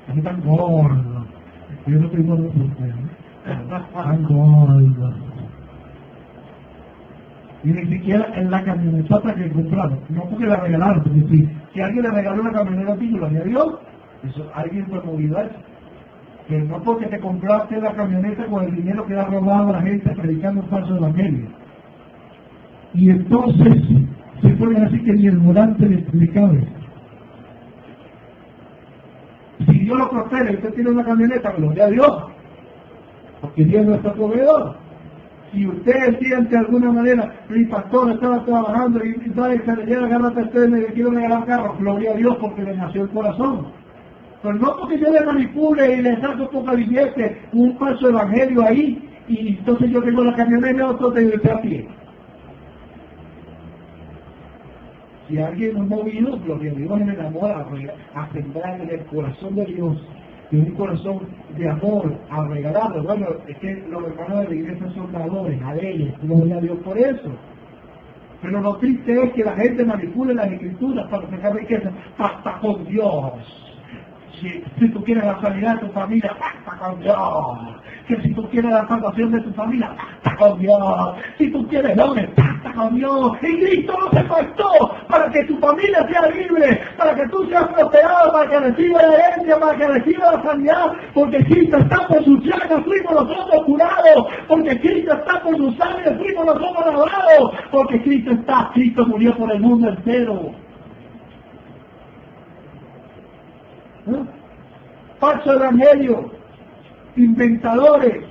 Es tan gordo. Yo no estoy gordo por ustedes. Tan gordo. Y ni siquiera en la camioneta que compraron. No porque la regalaron, porque si alguien le regaló una camioneta a ti, lo añadió, eso alguien fue movido a eso. Pero no porque te compraste la camioneta con el dinero que ha robado a la gente predicando un falso evangelio. Y entonces se puede decir que ni el volante le explicaba esto. Si Dios lo prospera y usted tiene una camioneta, gloria a Dios, porque Dios es nuestro proveedor. Si usted siente de alguna manera, mi pastor estaba trabajando y se le llega a agarrar a usted y le quiero regalar carro, gloria a Dios porque le nació el corazón. Pero no porque yo le manipule y le saco poca billete, un falso evangelio ahí, y entonces yo tengo la camioneta y otro te iré a pie. Si alguien es movido, gloria a Dios, en el amor, a sembrar en el corazón de Dios, en un corazón de amor, a regalarlo. Bueno, es que los hermanos de la iglesia son dadores, alegres, gloria a Dios por eso. Pero lo triste es que la gente manipule las escrituras para sacar riqueza, hasta con Dios. si tú quieres la sanidad de tu familia, pacta con Dios. Que si tú quieres la salvación de tu familia, pacta con Dios. Si tú quieres dones, pacta con Dios. Y Cristo no se pactó para que tu familia sea libre, para que tú seas prosperado, para que reciba la herencia, para que reciba la sanidad, porque Cristo está por sus llagas, fuimos nosotros curados, porque Cristo está por su sangre, fuimos nosotros lavados, porque Cristo murió por el mundo entero. Falso evangelio, inventadores.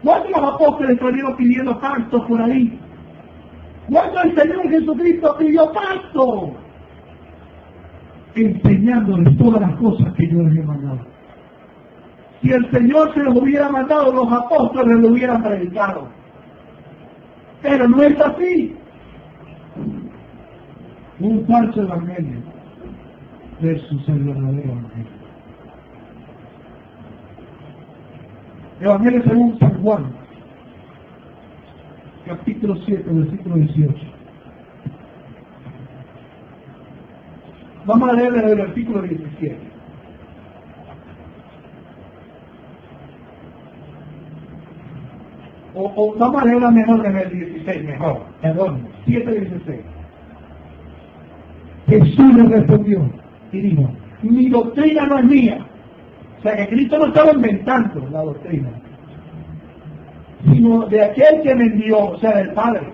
¿Cuántos los apóstoles estuvieron pidiendo pactos por ahí? ¿Cuánto el Señor Jesucristo pidió pacto? Enseñándoles todas las cosas que yo les he mandado. Si el Señor se los hubiera mandado, los apóstoles lo hubieran predicado. Pero no es así. Un falso evangelio versus el verdadero evangelio. Evangelio según San Juan, capítulo 7, versículo 18. Vamos a leer el versículo 17. O vamos a leerla mejor en el 16, mejor. Perdón, 7:16. Jesús le respondió y dijo, mi doctrina no es mía. O sea que Cristo no estaba inventando la doctrina, sino de aquel que me envió, o sea, del Padre.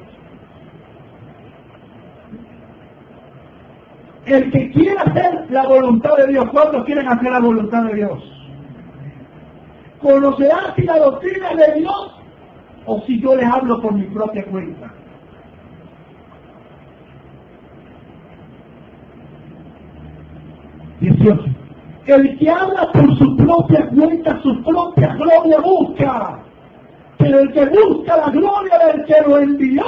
El que quiera hacer la voluntad de Dios, ¿cuántos quieren hacer la voluntad de Dios? ¿Conocerán si la doctrina es de Dios o si yo les hablo por mi propia cuenta? El que habla por su propia cuenta, su propia gloria busca. Pero el que busca la gloria del que lo envió,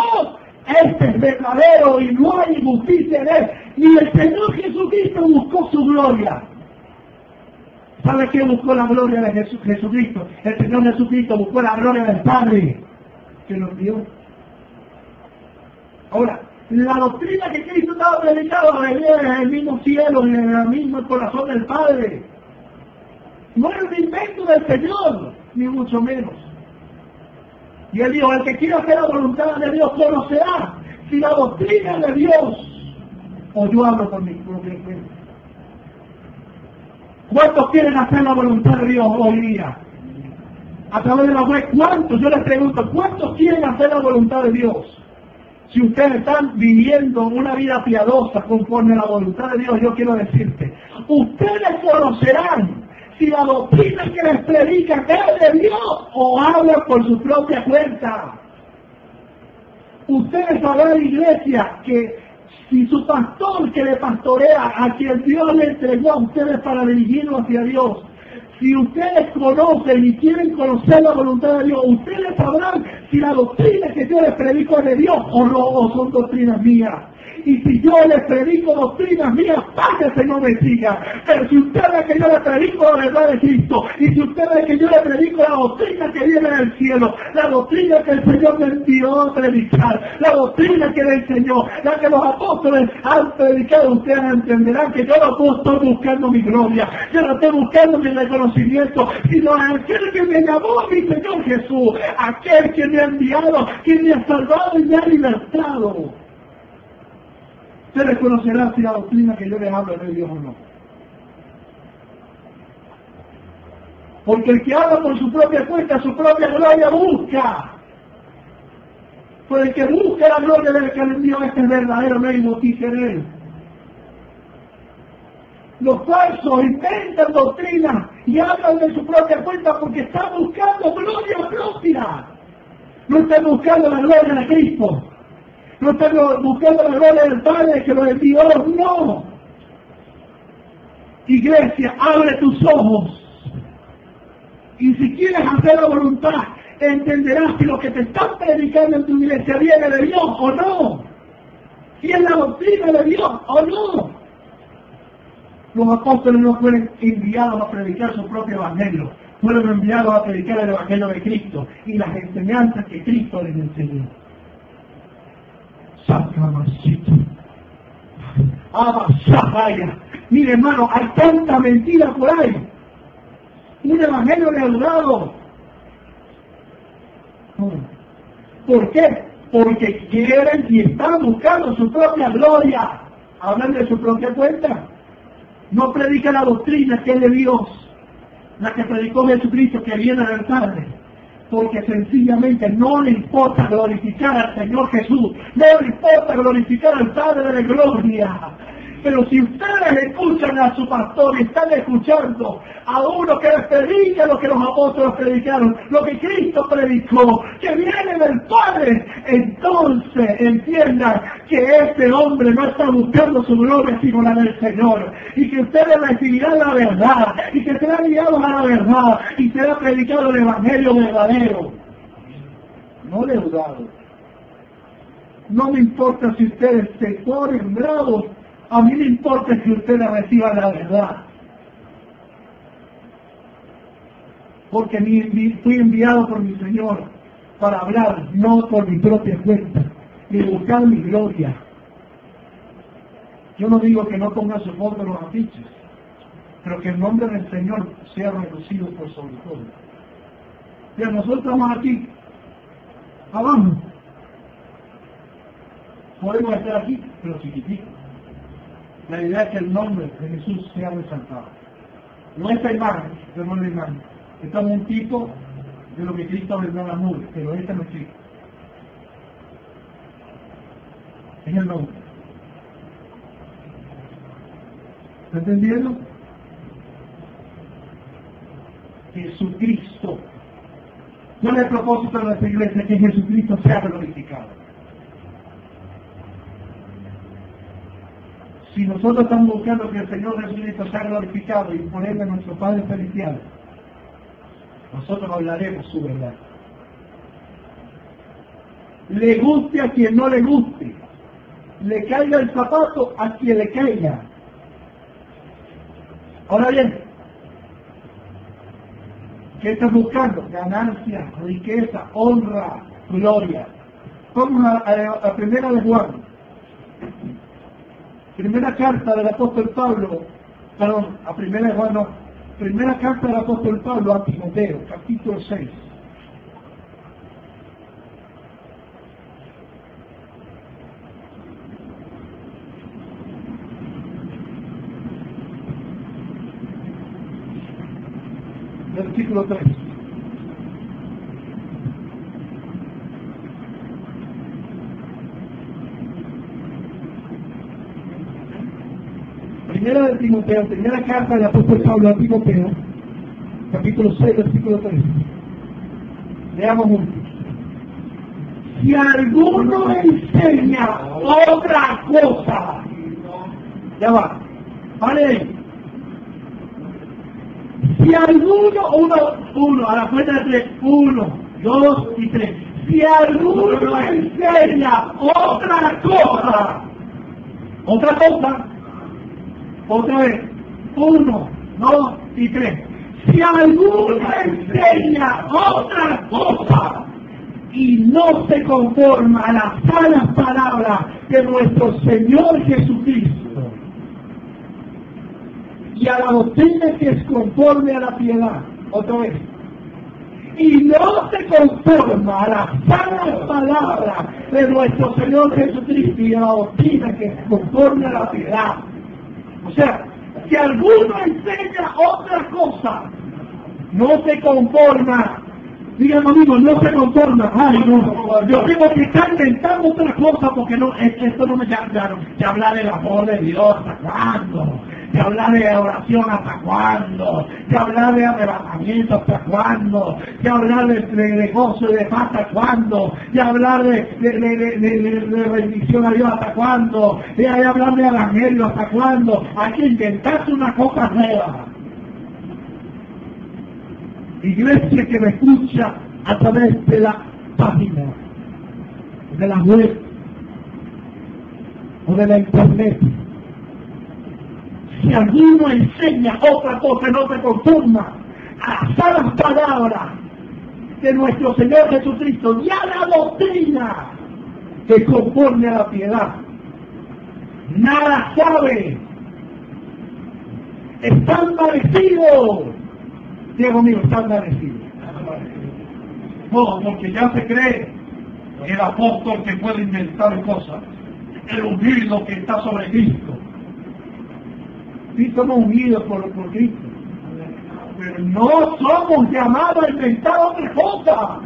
este es verdadero y no hay injusticia en él. Ni el Señor Jesucristo buscó su gloria. ¿Sabe qué buscó la gloria de Jesucristo? El Señor Jesucristo buscó la gloria del Padre que lo envió. Ahora, la doctrina que Cristo estaba predicando es el mismo cielo y el mismo corazón del Padre. No es un invento del Señor, ni mucho menos. Y él dijo, el que quiera hacer la voluntad de Dios conocerá si la doctrina es de Dios o yo hablo por mi propia cuenta. ¿Cuántos quieren hacer la voluntad de Dios hoy día? A través de la web, ¿cuántos? Yo les pregunto, ¿cuántos quieren hacer la voluntad de Dios? Si ustedes están viviendo una vida piadosa conforme a la voluntad de Dios, yo quiero decirte, ustedes conocerán si la doctrina que les predican es de Dios o hablan por su propia cuenta. Ustedes sabrán, iglesia, que si su pastor que le pastorea, a quien Dios le entregó a ustedes para dirigirlo hacia Dios, si ustedes conocen y quieren conocer la voluntad de Dios, ustedes sabrán si la doctrina que yo les predico es de Dios o no, o son doctrinas mías. Y si yo les predico doctrinas mías, páguese y no me siga. Pero si ustedes que yo les predico la verdad de Cristo, y si ustedes que yo les predico la doctrina que viene del cielo, la doctrina que el Señor me envió a predicar, la doctrina que le enseñó, la que los apóstoles han predicado, ustedes entenderán que yo no estoy buscando mi gloria, yo no estoy buscando mi reconocimiento, sino aquel que me llamó a mi Señor Jesús, aquel que me ha enviado, que me ha salvado y me ha libertado. Ustedes conocerán si la doctrina que yo les hablo es de Dios o no. Porque el que habla por su propia cuenta, su propia gloria busca. Pues el que busca la gloria del que le envió, este es verdadero, no hay noticia en él. Los falsos inventan doctrina y hablan de su propia cuenta porque están buscando gloria propia. No están buscando la gloria de Cristo. No están buscando la gloria del Padre que lo envió, no. Iglesia, abre tus ojos. Y si quieres hacer la voluntad, entenderás si lo que te están predicando en tu iglesia viene de Dios o no. Si es la doctrina de Dios o no. Los apóstoles no fueron enviados a predicar su propio evangelio. Fueron enviados a predicar el evangelio de Cristo y las enseñanzas que Cristo les enseñó. Sacamasito. Abasahaya. Mire, hermano, hay tanta mentira por ahí. un evangelio leudado. ¿Por qué? Porque quieren y están buscando su propia gloria. Hablan de su propia cuenta. No predican la doctrina que es de Dios, la que predicó Jesucristo, que viene del Padre. Porque sencillamente no le importa glorificar al Señor Jesús, no le importa glorificar al Padre de gloria. Pero si ustedes escuchan a su pastor y están escuchando a uno que les predica lo que los apóstoles predicaron, lo que Cristo predicó, que viene del Padre, entonces entiendan que este hombre no está buscando su gloria sino la del Señor, y que ustedes recibirán la verdad, y que serán guiados a la verdad, y será predicado el Evangelio verdadero, no leudado. No me importa si ustedes se ponen bravos, a mí me importa que ustedes reciban la verdad. Porque fui enviado por mi Señor para hablar, no por mi propia cuenta, ni buscar mi gloria. Yo no digo que no ponga su foto en los afiches, pero que el nombre del Señor sea reducido por sobre todo. Ya nosotros estamos aquí, abajo. Podemos estar aquí, pero chiquititos. La idea es que el nombre de Jesús sea resaltado. No esta imagen, pero no la imagen. Esta es un tipo de lo que Cristo vendrá a las nubes, pero esta no es Cristo. Es el nombre. ¿Está entendiendo? Jesucristo. ¿Cuál es el propósito de nuestra iglesia? Que Jesucristo sea glorificado. Si nosotros estamos buscando que el Señor Jesucristo sea glorificado y ponerle a nuestro Padre Celestial, nosotros hablaremos su verdad. Le guste a quien no le guste, le caiga el zapato a quien le caiga. Ahora bien, ¿qué estás buscando? Ganancia, riqueza, honra, gloria. Vamos a primera de Juan. Primera carta del apóstol Pablo, perdón, a primera de Juan no, primera carta del apóstol Pablo a Timoteo, capítulo 6. Versículo 3. Primera de Timoteo, primera carta del apóstol Pablo a Timoteo, capítulo 6, versículo 3. Leamos juntos. Si alguno enseña otra cosa, ya va, vale ahí. Si alguno, uno, a la cuenta de 3, 1, 2 y 3. Si alguno enseña otra cosa, otra vez, 1, 2 y 3. Si alguno enseña otra cosa y no se conforma a las sanas palabras de nuestro Señor Jesucristo y a la doctrina que es conforme a la piedad, otra vez, y no se conforma a las sanas palabras de nuestro Señor Jesucristo y a la doctrina que es conforme a la piedad. O sea, si alguno enseña otra cosa, no se conforma. Díganme, amigo, no se conforma. Ay, no, yo tengo que estar inventando otra cosa porque no, esto no me llama. Ya hablar del amor de Dios, ¿hasta cuándo? De hablar de oración, ¿hasta cuándo? De hablar de arrebatamiento, ¿hasta cuándo? De hablar de gozo y de paz, ¿hasta cuándo? De hablar de bendición a Dios, ¿hasta cuándo? De hablar de evangelio, ¿hasta cuándo? Hay que inventarse una cosa nueva. Iglesia que me escucha a través de la página, de la web o de la internet. Si alguno enseña otra cosa, no se conforma a las sanas palabras de nuestro Señor Jesucristo y a la doctrina que conforme a la piedad. Nada sabe. Están parecidos. Diego mío, está agradecido. No, porque ya se cree el apóstol que puede inventar cosas, el ungido que está sobre Cristo. Sí somos ungidos por Cristo, pero no somos llamados a inventar otra cosa,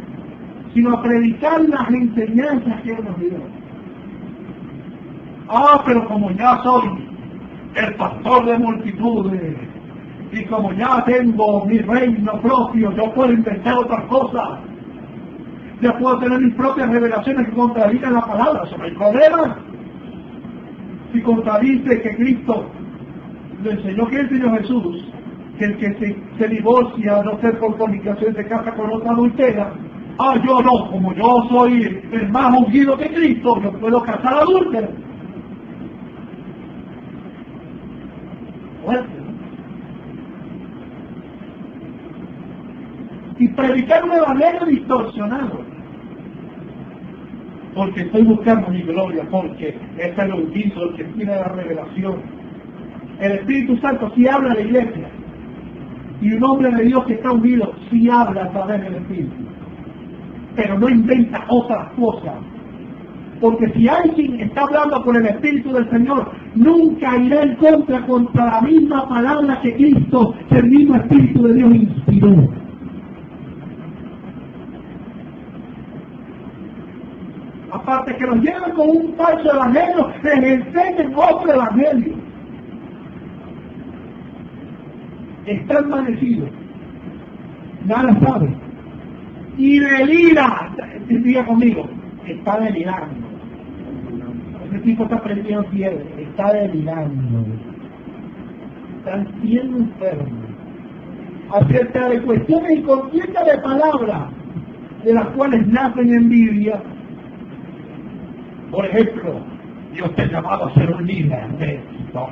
sino a predicar las enseñanzas que Él nos dio. Pero como ya soy el pastor de multitudes, y como ya tengo mi reino propio, yo puedo inventar otras cosas. Yo puedo tener mis propias revelaciones que contradicen la palabra. Eso no hay problema. Si contradice que Cristo le enseñó, que enseñó Jesús, que el que se divorcia a no ser por fornicación se casa con otra adultera. Yo no, como yo soy el más ungido que Cristo, yo puedo casar adúltera. Y predicar un evangelio distorsionado, porque estoy buscando mi gloria, porque es el ungido el que tiene la revelación. El Espíritu Santo sí habla a la iglesia, y un hombre de Dios que está ungido sí habla a través del Espíritu, pero no inventa otras cosas. Porque si alguien está hablando con el Espíritu del Señor, nunca irá en contra la misma palabra que Cristo, el mismo Espíritu de Dios inspiró. Aparte que nos llevan con un falso evangelio, les enseñan otro evangelio. Está envanecido, nada sabe, y delira. Diga conmigo, está delirando. Ese tipo está prendiendo fiebre, está delirando, están siendo enfermos acerca de cuestiones y contienda de palabras de las cuales nacen envidia. Por ejemplo, Dios te ha llamado a ser un líder de éxito,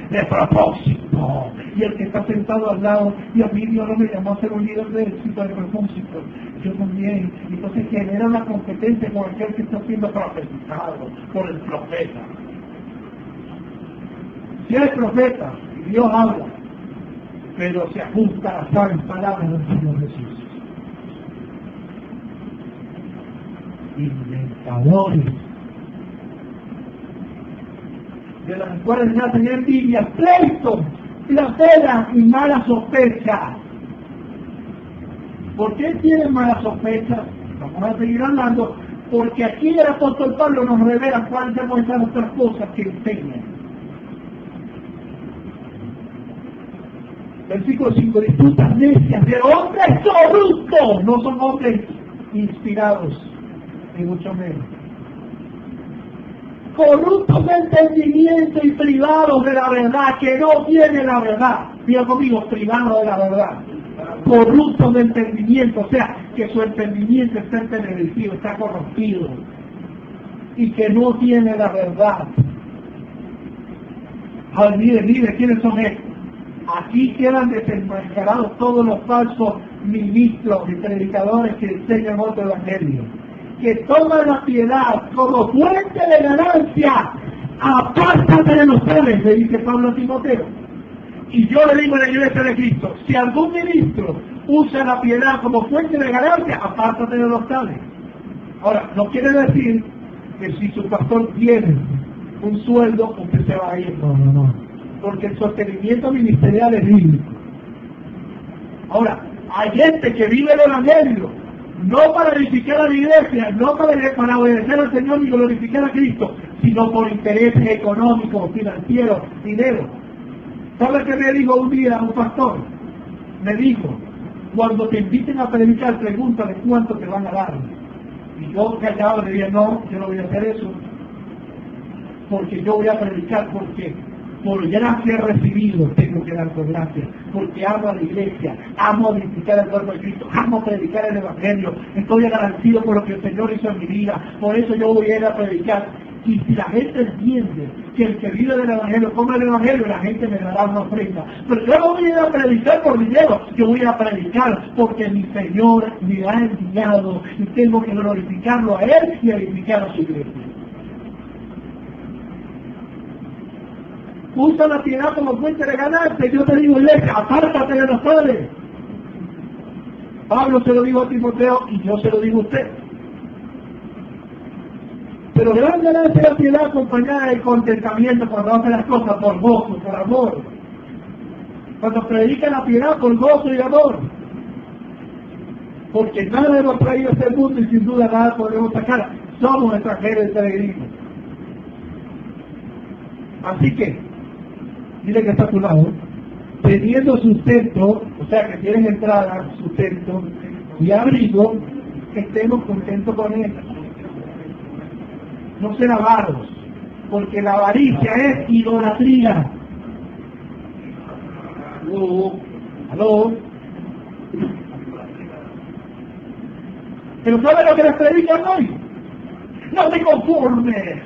de propósito, y el que está sentado al lado, y a mí Dios no me llamó a ser un líder de éxito, de propósito, yo también. Entonces genera una competencia con aquel que está siendo profetizado por el profeta. Si eres profeta, Dios habla, pero se ajusta a las sabias palabras del Señor Jesús. Inventadores, de las cuales nacen envidias, pleitos, placeras y malas sospechas. ¿Por qué tienen malas sospechas? Vamos a seguir hablando, porque aquí el apóstol Pablo nos revela cuáles son esas otras cosas que enseñan. Versículo 5, disputas necias de hombres corruptos, no son hombres inspirados, ni mucho menos. Corruptos de entendimiento y privados de la verdad, que no tienen la verdad. Diga conmigo, privados de la verdad. Corruptos de entendimiento, o sea, que su entendimiento está entenebrecido, está corrompido, y que no tiene la verdad. Mire, ¿quiénes son estos? Aquí quedan desenmascarados todos los falsos ministros y predicadores que enseñan otro evangelio, que toman la piedad como fuente de ganancia. Apártate de los tales, le dice Pablo a Timoteo. Y yo le digo a la iglesia de Cristo, si algún ministro usa la piedad como fuente de ganancia, apártate de los tales. Ahora, no quiere decir que si su pastor tiene un sueldo, usted se va a ir. No. Porque el sostenimiento ministerial es bíblico. Ahora, hay gente que vive el evangelio, no para edificar a la iglesia, no para obedecer al Señor y glorificar a Cristo, sino por intereses económicos, financieros, dinero. ¿Sabe qué me dijo un día un pastor? Me dijo, cuando te inviten a predicar, pregúntale cuánto te van a dar. Y yo callado le dije, no, yo no voy a hacer eso, porque yo voy a predicar porque por gracia recibido tengo que dar por gracia, porque amo a la iglesia, amo a edificar el cuerpo de Cristo, amo a predicar el evangelio, estoy agradecido por lo que el Señor hizo en mi vida, por eso yo voy a ir a predicar. Y si la gente entiende que el que vive del evangelio come el evangelio, la gente me dará una ofrenda. Pero yo no voy a ir a predicar por dinero, yo voy a predicar porque mi Señor me ha enviado y tengo que glorificarlo a Él y edificar a su iglesia. Usa la piedad como fuente de ganancia. Yo te digo, iglesia, apártate de los padres. Pablo se lo dijo a Timoteo y yo se lo digo a usted. Pero grande es la piedad acompañada del contentamiento cuando hace las cosas por gozo, por amor. Cuando predica la piedad por gozo y amor. Porque nada hemos traído a este mundo y sin duda nada podremos sacar. Somos extranjeros y peregrinos. Así que, dile que está a tu lado, teniendo sustento, o sea que tienes entrada, sustento y abrigo, estemos contentos con él. No ser avaros, porque la avaricia es idolatría. ¿Aló? Pero ¿sabe lo que les predican hoy? No te conformes.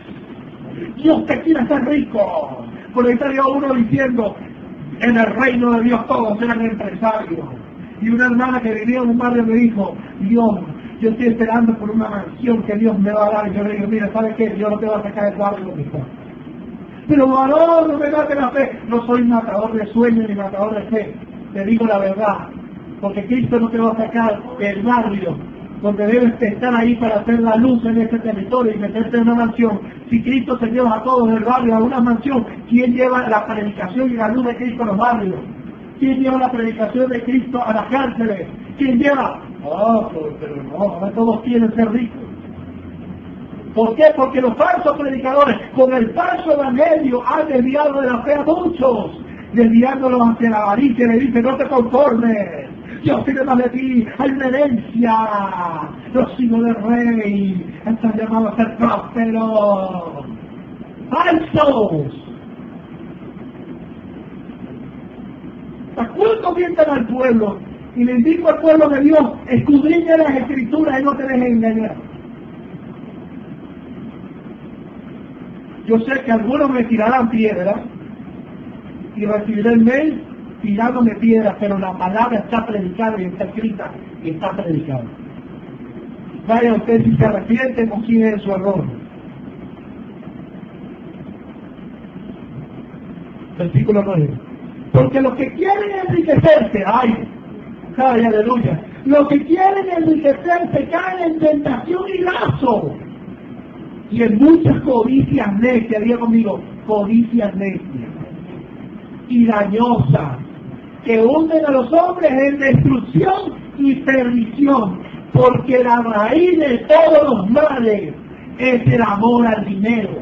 Dios te quiere hacer rico. Por ahí salió uno diciendo, en el reino de Dios todos eran empresarios. Y una hermana que vivía en un barrio me dijo, Dios, yo estoy esperando por una mansión que Dios me va a dar. Y yo le digo, mira, ¿sabes qué? Yo no te voy a sacar del barrio donde está. Pero varón, no me mate la fe. No soy matador de sueños ni matador de fe. Te digo la verdad. Porque Cristo no te va a sacar del barrio donde debes estar ahí para hacer la luz en este territorio y meterte en una mansión. Si Cristo se lleva a todos del barrio a una mansión, ¿quién lleva la predicación y la luz de Cristo a los barrios? ¿Quién lleva la predicación de Cristo a las cárceles? ¿Quién lleva? Pero no todos quieren ser ricos. ¿Por qué? Porque los falsos predicadores, con el falso evangelio, han desviado de la fe a muchos, desviándolos hacia la avaricia. Le dicen, no te conformes. Dios tiene más de ti, hay una herencia, los hijos del rey, están llamados a ser prósperos, falsos. ¿A cuánto mientan al pueblo? Y le digo al pueblo de Dios, escudriña las escrituras y no te dejes engañar. Yo sé que algunos me tirarán piedras y recibiré el mail tirándome piedras, pero la palabra está predicada y está escrita y está predicada. Vaya usted, si se arrepiente, consigue en su error. Versículo 9. Porque los que quieren enriquecerse, ¡ay! ¡Aleluya! Los que quieren enriquecerse caen en tentación y lazo. Y en muchas codicias necias, diga conmigo, codicias necias y dañosas, que hunden a los hombres en destrucción y perdición, porque la raíz de todos los males es el amor al dinero,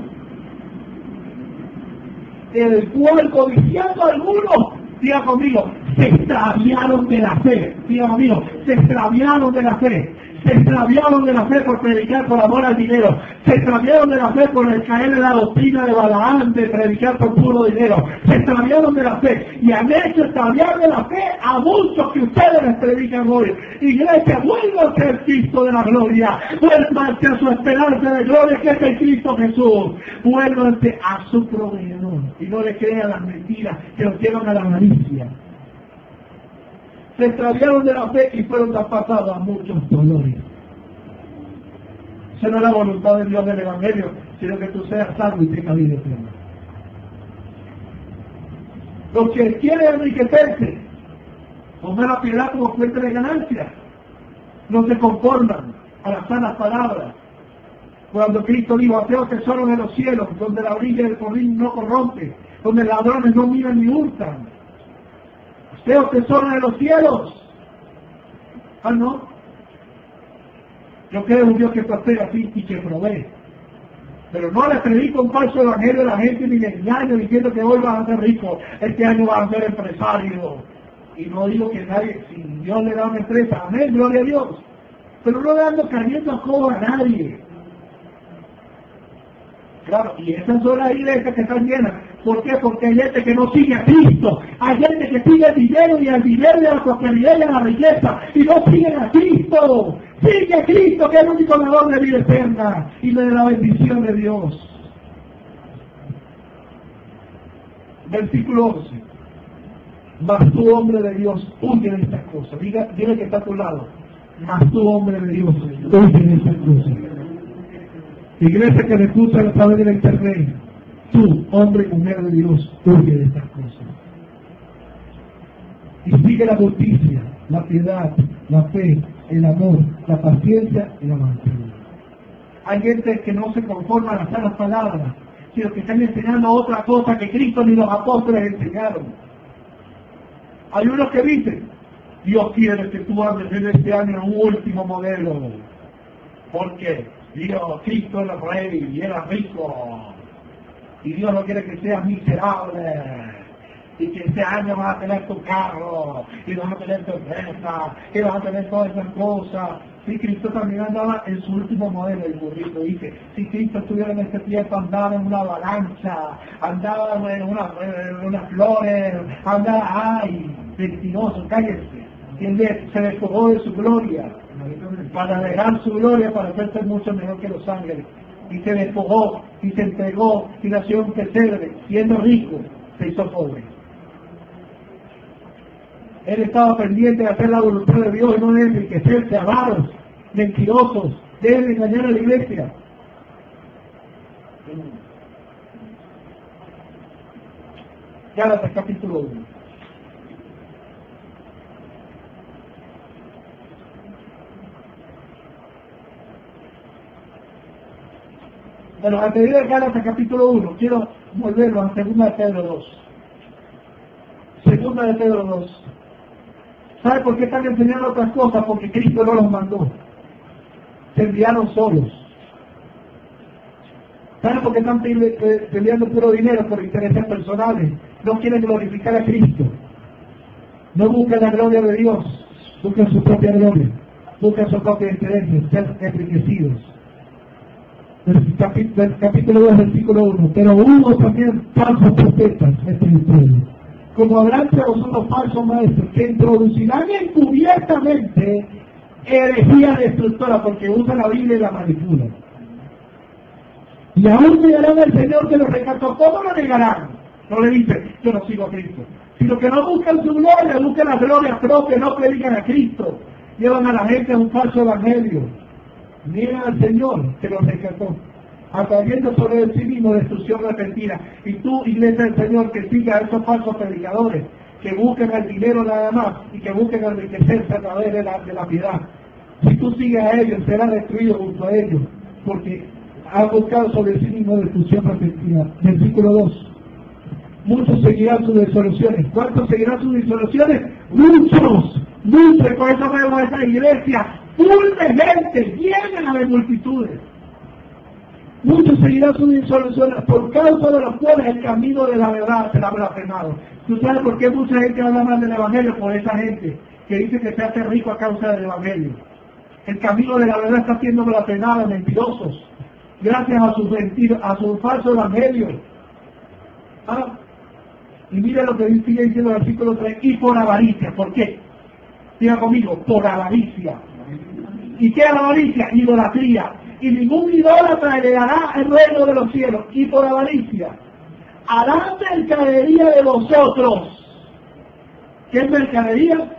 el cual codiciando algunos, diga conmigo, se extraviaron de la fe, diga conmigo, se extraviaron de la fe. Se extraviaron de la fe por predicar por amor al dinero. Se extraviaron de la fe por caer en la doctrina de Balaam de predicar por puro dinero. Se extraviaron de la fe y han hecho extraviar de la fe a muchos que ustedes les predican hoy. Iglesia, vuélvanse al Cristo de la gloria. Vuélvanse a su esperanza de gloria que es el Cristo Jesús. Vuélvanse a su proveedor y no le crean las mentiras que los llevan a la malicia. Se extraviaron de la fe y fueron traspasados a muchos dolores. Esa no es la voluntad de Dios del Evangelio, sino que tú seas salvo y tengas vida eterna. Los que quieren enriquecerse, toman la piedad como fuente de ganancia, no se conforman a las sanas palabras. Cuando Cristo dijo, haced tesoros en los cielos, donde la orilla del corrín no corrompe, donde ladrones no miran ni hurtan. Haced tesoros en los cielos. No. Yo creo en un Dios que prospera así y que provee. Pero no le predico un falso evangelio a la gente ni le engaño diciendo que hoy vas a ser rico, este año vas a ser empresario. Y no digo que nadie, si Dios le da una empresa, amén, gloria a Dios. Pero no le ando cayendo a codo a nadie. Claro, y esas son las iglesias que están llenas. ¿Por qué? Porque hay gente que no sigue a Cristo. Hay gente que sigue el dinero y al dinero y a la prosperidad y a la riqueza. Y no siguen a Cristo. Sigue a Cristo, que es el único dador de vida eterna y de la bendición de Dios. Versículo 11. Mas tú, hombre de Dios, huye de estas cosas. Dile que está a tu lado. Mas tú, hombre de Dios, huye de estas cosas. Iglesia que me escucha a través de la internet, tú, hombre y mujer de Dios, huye de estas cosas. Y sigue la justicia, la piedad, la fe, el amor, la paciencia y la mansedumbre. Hay gente que no se conforma a las sanas palabras, sino que están enseñando otra cosa que Cristo ni los apóstoles enseñaron. Hay unos que dicen, Dios quiere que tú andes en este año en un último modelo, porque Cristo era rey y era rico, y Dios no quiere que seas miserable, y que este año vas a tener tu carro, y vas a tener tu empresa, y vas a tener todas esas cosas. Sí, Cristo también andaba en su último modelo, el burrito. Dice, si Cristo estuviera en este tiempo, andaba en una avalancha, andaba en unas flores, andaba, ¡ay! Mentiroso, cállese. Él se despojó de su gloria, para dejar su gloria, para hacerse mucho mejor que los ángeles. Y se despojó, y se entregó, y nació un pesebre, siendo rico, se hizo pobre. Él estaba pendiente de hacer la voluntad de Dios y no de enriquecerse, avaros, mentirosos, deben engañar a la iglesia. Gálatas capítulo 1. Bueno, antes de ir a Gálatas capítulo 1, quiero volverlo a 2 de Pedro 2. 2 de Pedro 2. ¿Sabe por qué están enseñando otras cosas? Porque Cristo no los mandó. Se enviaron solos. ¿Sabe por qué están peleando puro dinero por intereses personales? No quieren glorificar a Cristo. No buscan la gloria de Dios. Buscan su propia gloria. Buscan su propia interés, ser enriquecidos. Del capítulo 2, versículo 1. Pero hubo también falsos profetas entre ustedes, como habrán unos falsos maestros que introducirán encubiertamente herejía destructora, porque usan la Biblia y la manipulan. Y aún negarán al Señor que los rescató. ¿Cómo lo negarán? No le dicen, yo no sigo a Cristo, sino que no buscan su gloria, buscan la gloria propia, no predican a Cristo, llevan a la gente a un falso evangelio, niegan al Señor que los rescató, atrayendo sobre sí mismo destrucción repentina. Y tú, iglesia del Señor, que siga a esos falsos predicadores, que busquen el dinero nada más y que busquen enriquecerse a través de la piedad. Si tú sigues a ellos, serás destruido junto a ellos, porque han buscado sobre sí mismo destrucción repentina. Versículo 2. Muchos seguirán sus disoluciones. ¿Cuántos seguirán sus disoluciones? Muchos. Muchos. Por eso vemos a esa iglesia full de gente, llena de multitudes. Muchos seguirán sus disoluciones, por causa de los cuales el camino de la verdad será blasfemado. ¿Tú sabes por qué mucha gente habla mal del Evangelio? Por esa gente que dice que se hace rico a causa del Evangelio. El camino de la verdad está siendo blasfemado, mentirosos, gracias a sus mentiras, a su falso Evangelio. Y mira lo que sigue diciendo el versículo 3, y por avaricia. ¿Por qué? Diga conmigo, por avaricia. ¿Y qué es la avaricia? Idolatría. Y ningún idólatra heredará el reino de los cielos. Y por avaricia harán mercadería de vosotros. ¿Qué es mercadería?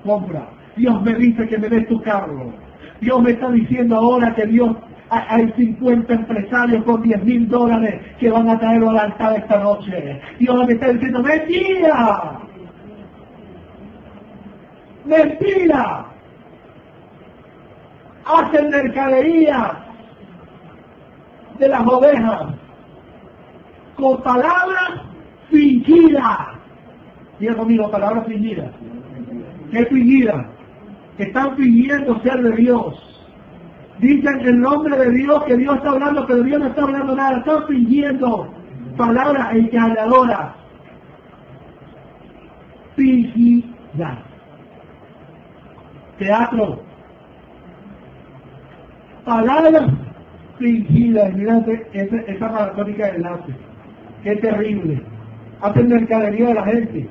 Compra. Dios me dice que me des tu carro. Dios me está diciendo ahora que Dios hay 50 empresarios con $10,000 que van a traerlo al altar esta noche. Dios me está diciendo, ¡mentira! ¡Mentira! Hacen mercadería de las ovejas con palabras fingidas. Diga conmigo, palabras fingidas. ¿Qué fingidas? Que están fingiendo ser de Dios. Dicen el nombre de Dios, que Dios está hablando, pero Dios no está hablando nada. Están fingiendo palabras engañadoras. Fingidas. Teatro. Palabras fingidas. Mirate esa maratónica de enlace. Qué terrible. Hacen mercadería de la gente.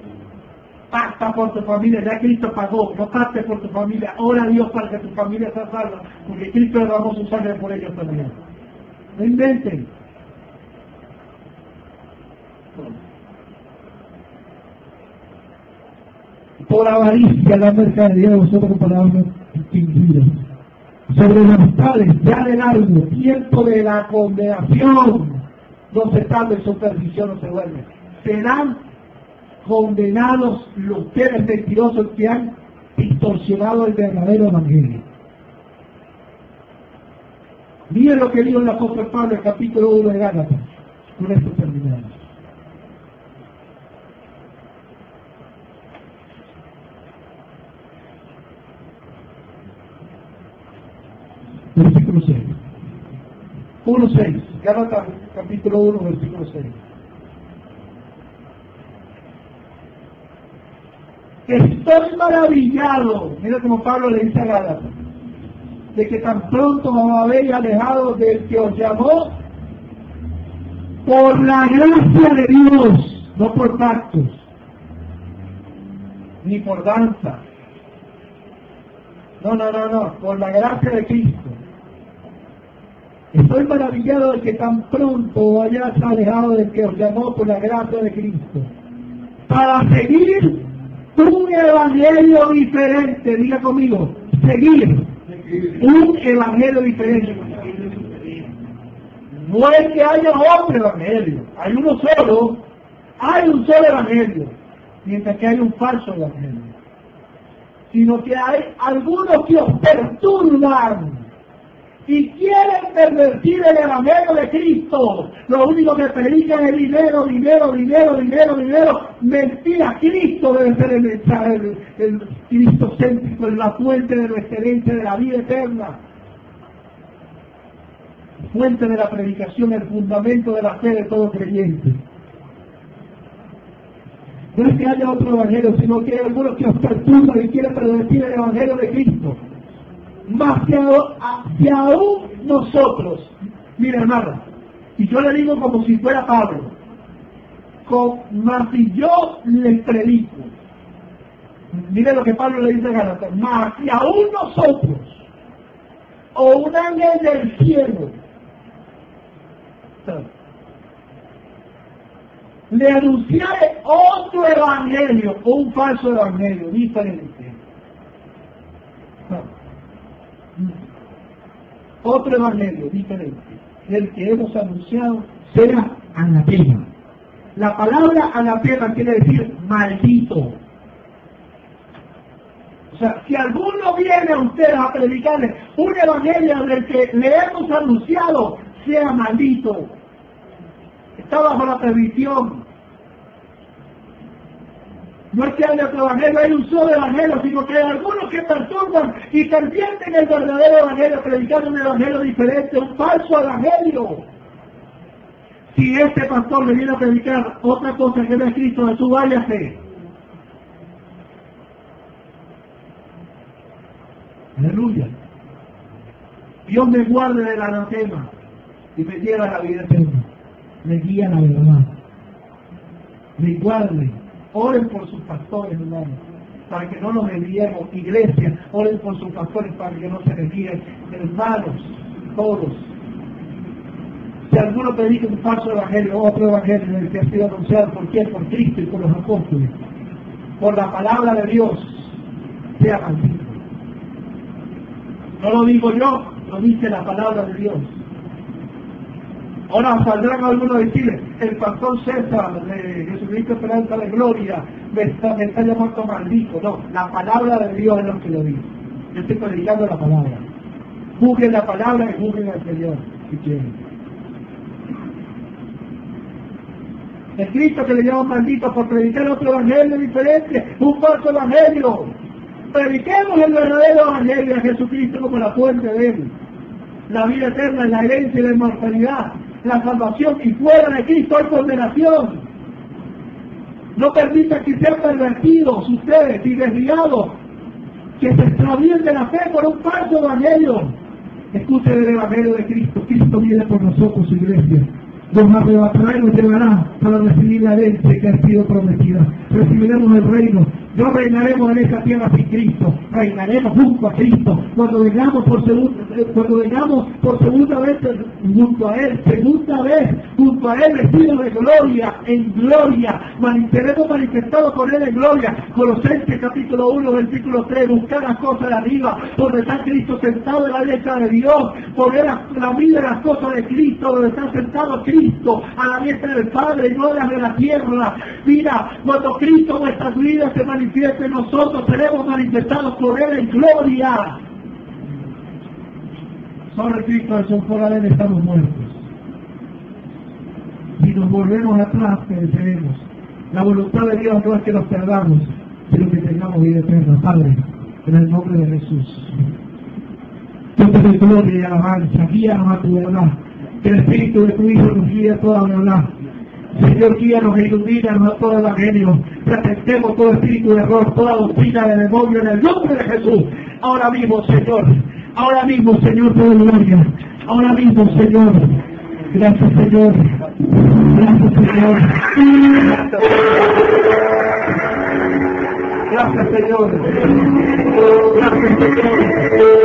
Pacta por tu familia, ya Cristo pagó. No pactes por tu familia. Ora a Dios para que tu familia sea salva, porque Cristo derramó su sangre por ellos también. No inventen. Por avaricia la mercadería de vosotros con palabras fingidas. Sobre los tales ya de largo tiempo de la condenación no se tarde, su perdición no se vuelve. Serán condenados los seres mentirosos que han distorsionado el verdadero evangelio. Miren lo que dijo el apóstol Pablo en el capítulo 1 de Gálatas. Con esto terminamos. Versículo 6. 1:6. Gálatas capítulo 1, versículo 6. Estoy maravillado, mira como Pablo le dice a Gálatas, de que tan pronto os habéis alejado del que os llamó por la gracia de Dios, no por pactos, ni por danza. No, por la gracia de Cristo. Estoy maravillado de que tan pronto hayas alejado del que os llamó por la gracia de Cristo, para seguir un evangelio diferente. Diga conmigo, seguir un evangelio diferente. No es que haya otro evangelio, hay uno solo, hay un solo evangelio, mientras que hay un falso evangelio, sino que hay algunos que os perturban y quieren pervertir el evangelio de Cristo. Lo único que predican es dinero. Mentira. Cristo debe ser el mensaje, el Cristo céntrico, la fuente de la excelencia de la vida eterna, fuente de la predicación, el fundamento de la fe de todo creyente. No es que haya otro evangelio, sino que hay algunos que os perturban y quieren pervertir el evangelio de Cristo. Más que aún nosotros, mira hermano, y yo le digo como si fuera Pablo, más si yo les predico, mire lo que Pablo le dice a Gálatas, más que aún nosotros, o un ángel del cielo, le anunciaré otro evangelio, o un falso evangelio, diferente. Otro evangelio diferente del que hemos anunciado será anatema. La palabra anatema quiere decir maldito. O sea, si alguno viene a ustedes a predicarles un evangelio del que le hemos anunciado, sea maldito. Está bajo la perdición. No es que haya otro evangelio, hay un solo evangelio, sino que hay algunos que perturban y pervierten el verdadero evangelio, predicando un evangelio diferente, un falso evangelio. Si este pastor le viene a predicar otra cosa que no es Cristo Jesús, váyase. Aleluya. Dios me guarde del anatema y me lleva a la vida eterna. Me guía a la verdad. Me guarde. Oren por sus pastores, hermanos, para que no nos desviemos. Iglesia, oren por sus pastores para que no se desvíen. Hermanos, todos. Si alguno predica un falso evangelio, otro evangelio en el que ha sido anunciado por quién, por Cristo y por los apóstoles, por la palabra de Dios, sea maldito. No lo digo yo, lo dice la palabra de Dios. Ahora saldrán algunos a decirle, el pastor César de Jesucristo Esperanza de Gloria me está llamando maldito. No, la palabra de Dios es lo que lo dice. Yo estoy predicando la palabra. Juzguen la palabra y juzguen al Señor, si quieren. El Cristo que le llaman maldito por predicar otro evangelio diferente, un falso evangelio. Prediquemos el verdadero evangelio de Jesucristo como la fuente de él. La vida eterna, la herencia y la inmortalidad, la salvación, y fuera de Cristo hay condenación. No permitan que sean pervertidos ustedes y desviados, que se extravíen de la fe por un falso evangelio. Escuchen el evangelio de Cristo. Cristo viene por nosotros, su iglesia. Nos arrebatará y nos llevará para recibir la herencia que ha sido prometida. Recibiremos el reino. No reinaremos en esta tierra sin Cristo. Reinaremos junto a Cristo. Cuando vengamos por segunda vez junto a Él, junto a Él vestido de gloria, en gloria. Seremos manifestados con Él en gloria. Colosenses capítulo 1, versículo 3. Buscar las cosas de arriba, donde está Cristo sentado en la derecha de Dios. Poner la vida en las cosas de Cristo, donde está sentado Cristo a la diestra del Padre, y no las de la tierra. Mira, cuando Cristo, nuestras vidas se manifiesta manifieste en nosotros, seremos manifestados por Él en gloria. Sobre Cristo Jesús, fuera de Él estamos muertos. Si nos volvemos atrás, pereceremos. La voluntad de Dios no es que nos perdamos, sino que tengamos vida eterna. Padre, en el nombre de Jesús. Yo te doy gloria y alabanza, guíanos a tu verdad. Que el Espíritu de tu Hijo nos guíe a toda verdad. Señor, guíanos e ilumínanos a todo evangelio. Retentemos todo espíritu de error, toda doctrina de demonio en el nombre de Jesús. Ahora mismo, Señor. Ahora mismo, Señor, toda gloria. Ahora mismo, Señor. Gracias, Señor. Gracias, Señor. Gracias, Señor. Gracias, Señor.